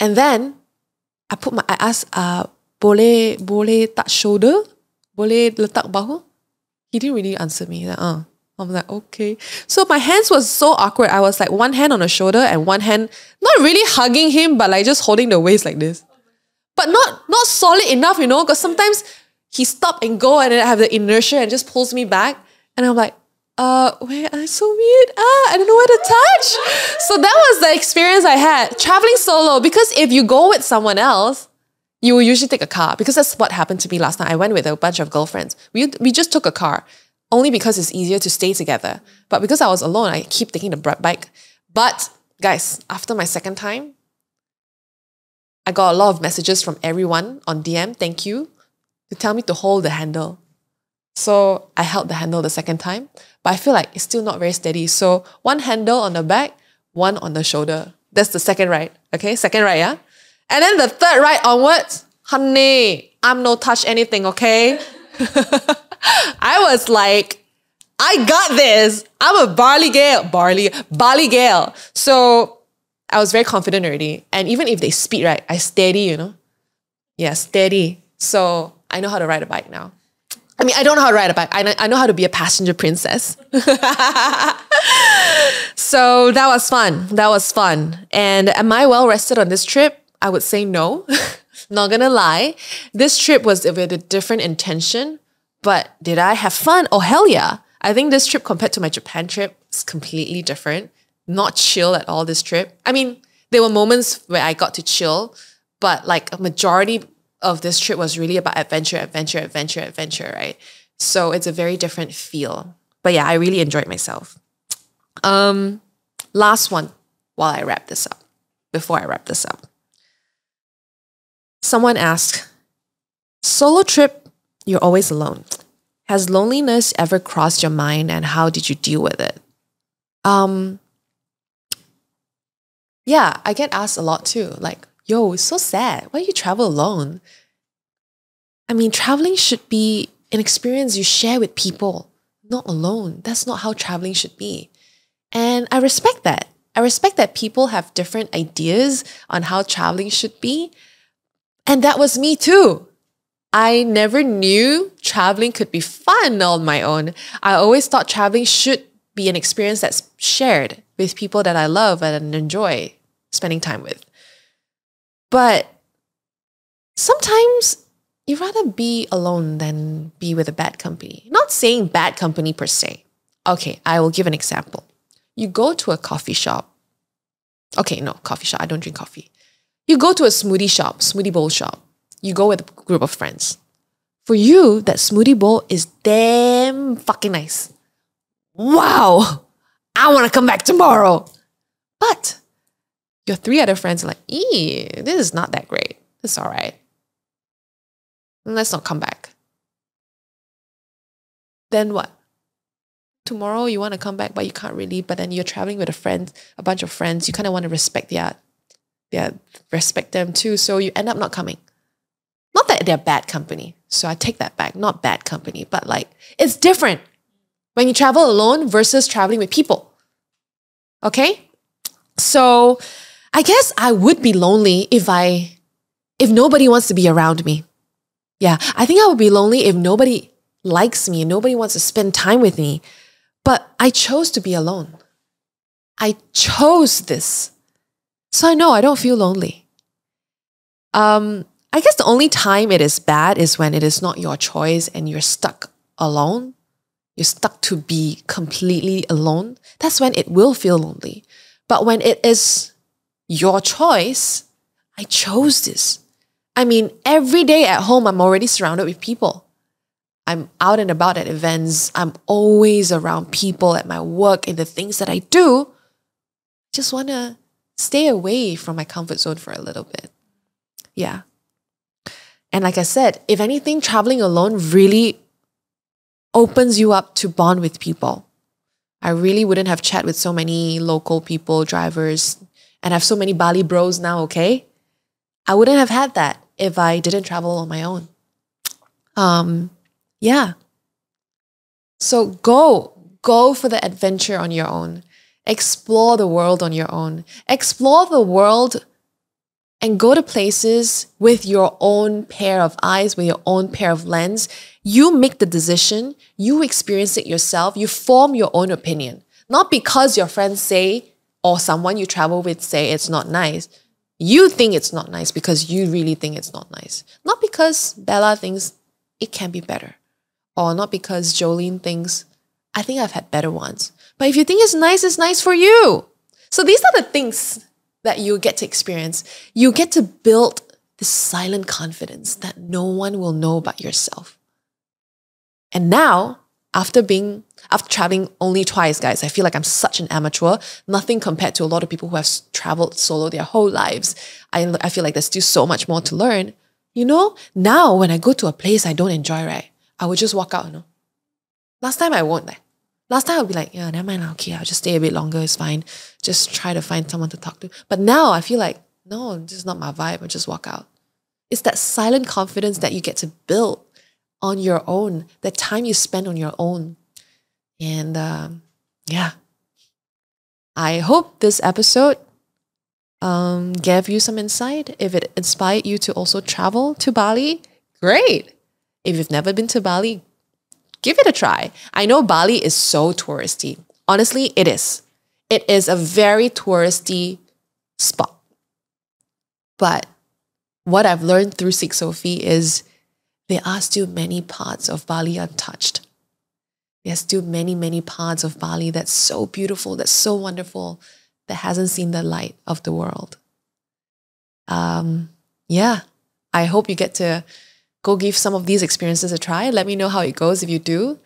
Speaker 1: And then I asked, boleh tak shoulder? Boleh letak bahu? He didn't really answer me. Like, I'm like, okay. So my hands was so awkward. I was like one hand on the shoulder and one hand, not really hugging him, but like just holding the waist like this. But not solid enough, you know, because sometimes he stop and go and then I have the inertia and just pulls me back. And I'm like, wait, I'm so weird. I don't know where to touch. So that was the experience I had traveling solo, because if you go with someone else, you will usually take a car, because that's what happened to me last night. I went with a bunch of girlfriends. We just took a car only because it's easier to stay together. But because I was alone, I keep taking the bike. But guys, after my second time, I got a lot of messages from everyone on DM, thank you, to tell me to hold the handle. So I held the handle the second time, but I feel like it's still not very steady. So one handle on the back, one on the shoulder. That's the second ride, okay? Second ride, yeah? And then the third ride onwards, honey, I'm no touch anything, okay? I was like, I got this. I'm a Bali gal. So I was very confident already. And even if they speed, right, I steady, you know? Yeah, steady. So I know how to ride a bike now. I mean, I don't know how to ride a bike. I know how to be a passenger princess. So that was fun. That was fun. And am I well rested on this trip? I would say no. Not gonna lie. This trip was with a different intention, but did I have fun? Oh, hell yeah. I think this trip compared to my Japan trip is completely different. Not chill at all this trip. I mean, there were moments where I got to chill, but like a majority of this trip was really about adventure, adventure, adventure, adventure, right? So it's a very different feel. But yeah, I really enjoyed myself. Last one while I wrap this up, before I wrap this up. Someone asked, solo trip, you're always alone. Has loneliness ever crossed your mind and how did you deal with it? Yeah, I get asked a lot too. Like, yo, it's so sad. Why do you travel alone? I mean, traveling should be an experience you share with people, not alone. That's not how traveling should be. And I respect that. I respect that people have different ideas on how traveling should be. And that was me too. I never knew traveling could be fun on my own. I always thought traveling should be an experience that's shared with people that I love and enjoy spending time with. But sometimes you'd rather be alone than be with a bad company. Not saying bad company per se. Okay, I will give an example. You go to a coffee shop. Okay, no, coffee shop. I don't drink coffee. You go to a smoothie shop, smoothie bowl shop. You go with a group of friends. For you, that smoothie bowl is damn fucking nice. Wow, I want to come back tomorrow. But your three other friends are like, this is not that great. It's all right. Let's not come back. Then what? Tomorrow you want to come back, but you can't really. But then you're traveling with a bunch of friends. You kind of want to respect respect them too. So you end up not coming. Not that they're bad company. So I take that back. Not bad company, but like it's different when you travel alone versus traveling with people. Okay? So I guess I would be lonely if nobody wants to be around me. Yeah, I think I would be lonely if nobody likes me and nobody wants to spend time with me. But I chose to be alone. I chose this. So I know I don't feel lonely. I guess the only time it is bad is when it is not your choice and you're stuck alone. You're stuck to be completely alone. That's when it will feel lonely. But when it is your choice, I chose this. I mean, every day at home, I'm already surrounded with people. I'm out and about at events. I'm always around people at my work and the things that I do. Just want to stay away from my comfort zone for a little bit. Yeah. And like I said, if anything, traveling alone really opens you up to bond with people. I really wouldn't have chat with so many local people, drivers, and have so many Bali bros now, okay? I wouldn't have had that if I didn't travel on my own. Yeah. So go for the adventure on your own. Explore the world on your own. Explore the world and go to places with your own pair of eyes, with your own pair of lens. You make the decision. You experience it yourself. You form your own opinion. Not because your friends say or someone you travel with say it's not nice. You think it's not nice because you really think it's not nice. Not because Bella thinks it can be better. Or not because Jolene thinks, I think I've had better ones. But if you think it's nice for you. So these are the things that you get to experience. You get to build this silent confidence that no one will know but yourself. And now, after traveling only twice, guys, I feel like I'm such an amateur. Nothing compared to a lot of people who have traveled solo their whole lives. I feel like there's still so much more to learn. You know, now when I go to a place I don't enjoy, right, I would just walk out, you know. Last time I won't. Last time I'll be like, yeah, never mind, okay, I'll just stay a bit longer, it's fine. Just try to find someone to talk to. But now I feel like, no, this is not my vibe, I'll just walk out. It's that silent confidence that you get to build on your own, the time you spend on your own. And yeah, I hope this episode gave you some insight. If it inspired you to also travel to Bali, great. If you've never been to Bali, Give it a try. I know Bali is so touristy. Honestly, it is. It is a very touristy spot. But what I've learned through Sikh Sophie is there are still many parts of Bali untouched. There's still many, many parts of Bali that's so beautiful, that's so wonderful, that hasn't seen the light of the world. Yeah, I hope you get to go give some of these experiences a try. Let me know how it goes if you do.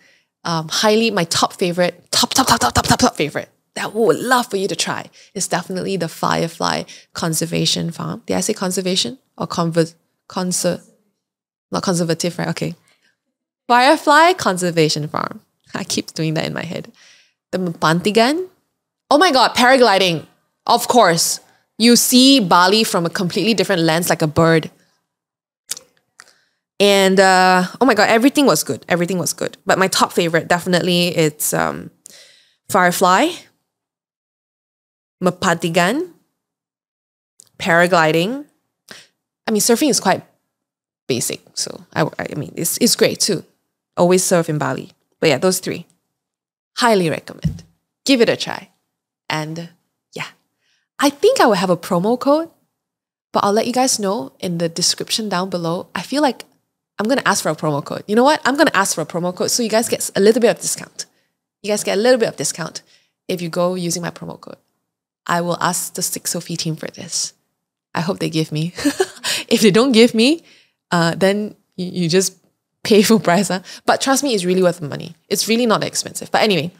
Speaker 1: Highly, my top favorite, top favorite that I would love for you to try is definitely the Firefly Conservation Farm. Did I say conservation? Or not conservative, right? Okay. Firefly Conservation Farm. I keep doing that in my head. The Mpantigan. Oh my God, paragliding. Of course. You see Bali from a completely different lens, like a bird. And oh my God, everything was good. Everything was good. But my top favorite, definitely, it's Firefly, Mpantigan, paragliding. I mean, surfing is quite basic. So, I mean, it's great too. Always surf in Bali. But yeah, those three. Highly recommend. Give it a try. And yeah, I think I will have a promo code, but I'll let you guys know in the description down below. I feel like I'm going to ask for a promo code. You know what? I'm going to ask for a promo code so you guys get a little bit of discount. You guys get a little bit of discount if you go using my promo code. I will ask the Sikh Sophie team for this. I hope they give me. If they don't give me, then you just pay full price. Huh? But trust me, it's really worth the money. It's really not that expensive. But anyway,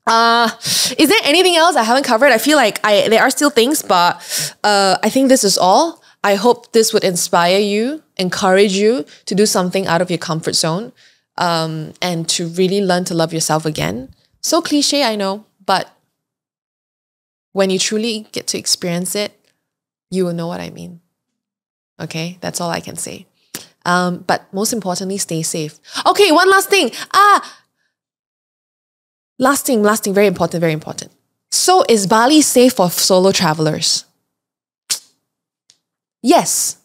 Speaker 1: is there anything else I haven't covered? I feel like there are still things, but I think this is all. I hope this would inspire you, encourage you to do something out of your comfort zone, and to really learn to love yourself again. So cliche, I know, but when you truly get to experience it, you will know what I mean. Okay, that's all I can say. But most importantly, stay safe. Okay, one last thing. Last thing, very important, very important. So is Bali safe for solo travelers? Yes.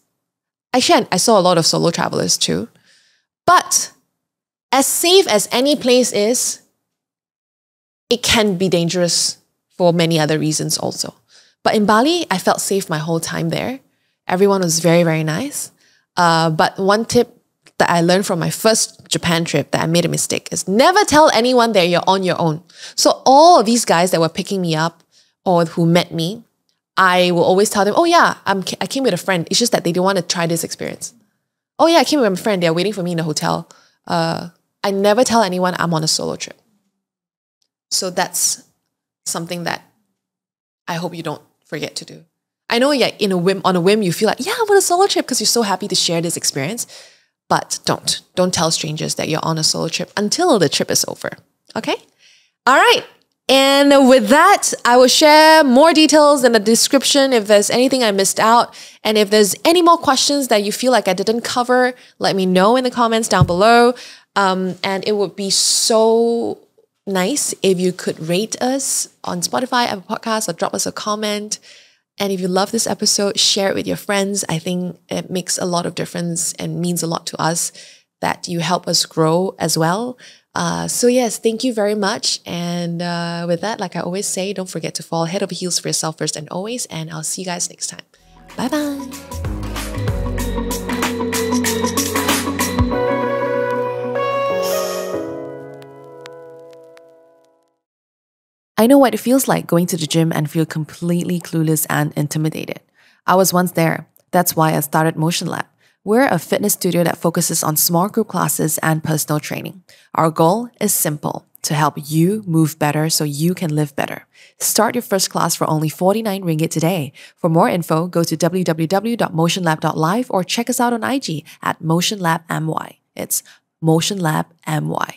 Speaker 1: I saw a lot of solo travelers too. But as safe as any place is, it can be dangerous for many other reasons also. But in Bali, I felt safe my whole time there. Everyone was very, very nice. But one tip that I learned from my first Japan trip that I made a mistake is never tell anyone that you're on your own. So all of these guys that were picking me up or who met me, I will always tell them, oh yeah, I came with a friend. It's just that they don't want to try this experience. Oh yeah, I came with my friend. They're waiting for me in the hotel. I never tell anyone I'm on a solo trip. So that's something that I hope you don't forget to do. I know, yeah, on a whim, you feel like, yeah, I'm on a solo trip because you're so happy to share this experience. But don't tell strangers that you're on a solo trip until the trip is over. Okay? All right. And with that, I will share more details in the description if there's anything I missed out. And if there's any more questions that you feel like I didn't cover, let me know in the comments down below. And it would be so nice if you could rate us on Spotify, Apple Podcasts, or drop us a comment. And if you love this episode, share it with your friends. I think it makes a lot of difference and means a lot to us that you help us grow as well. So yes, thank you very much. And with that, like I always say, don't forget to fall head over heels for yourself first and always. And I'll see you guys next time. Bye-bye. I know what it feels like going to the gym and feel completely clueless and intimidated. I was once there. That's why I started Motion Lab. We're a fitness studio that focuses on small group classes and personal training. Our goal is simple, to help you move better so you can live better. Start your first class for only 49 ringgit today. For more info, go to www.motionlab.live or check us out on IG at motionlabmy. It's motionlabmy.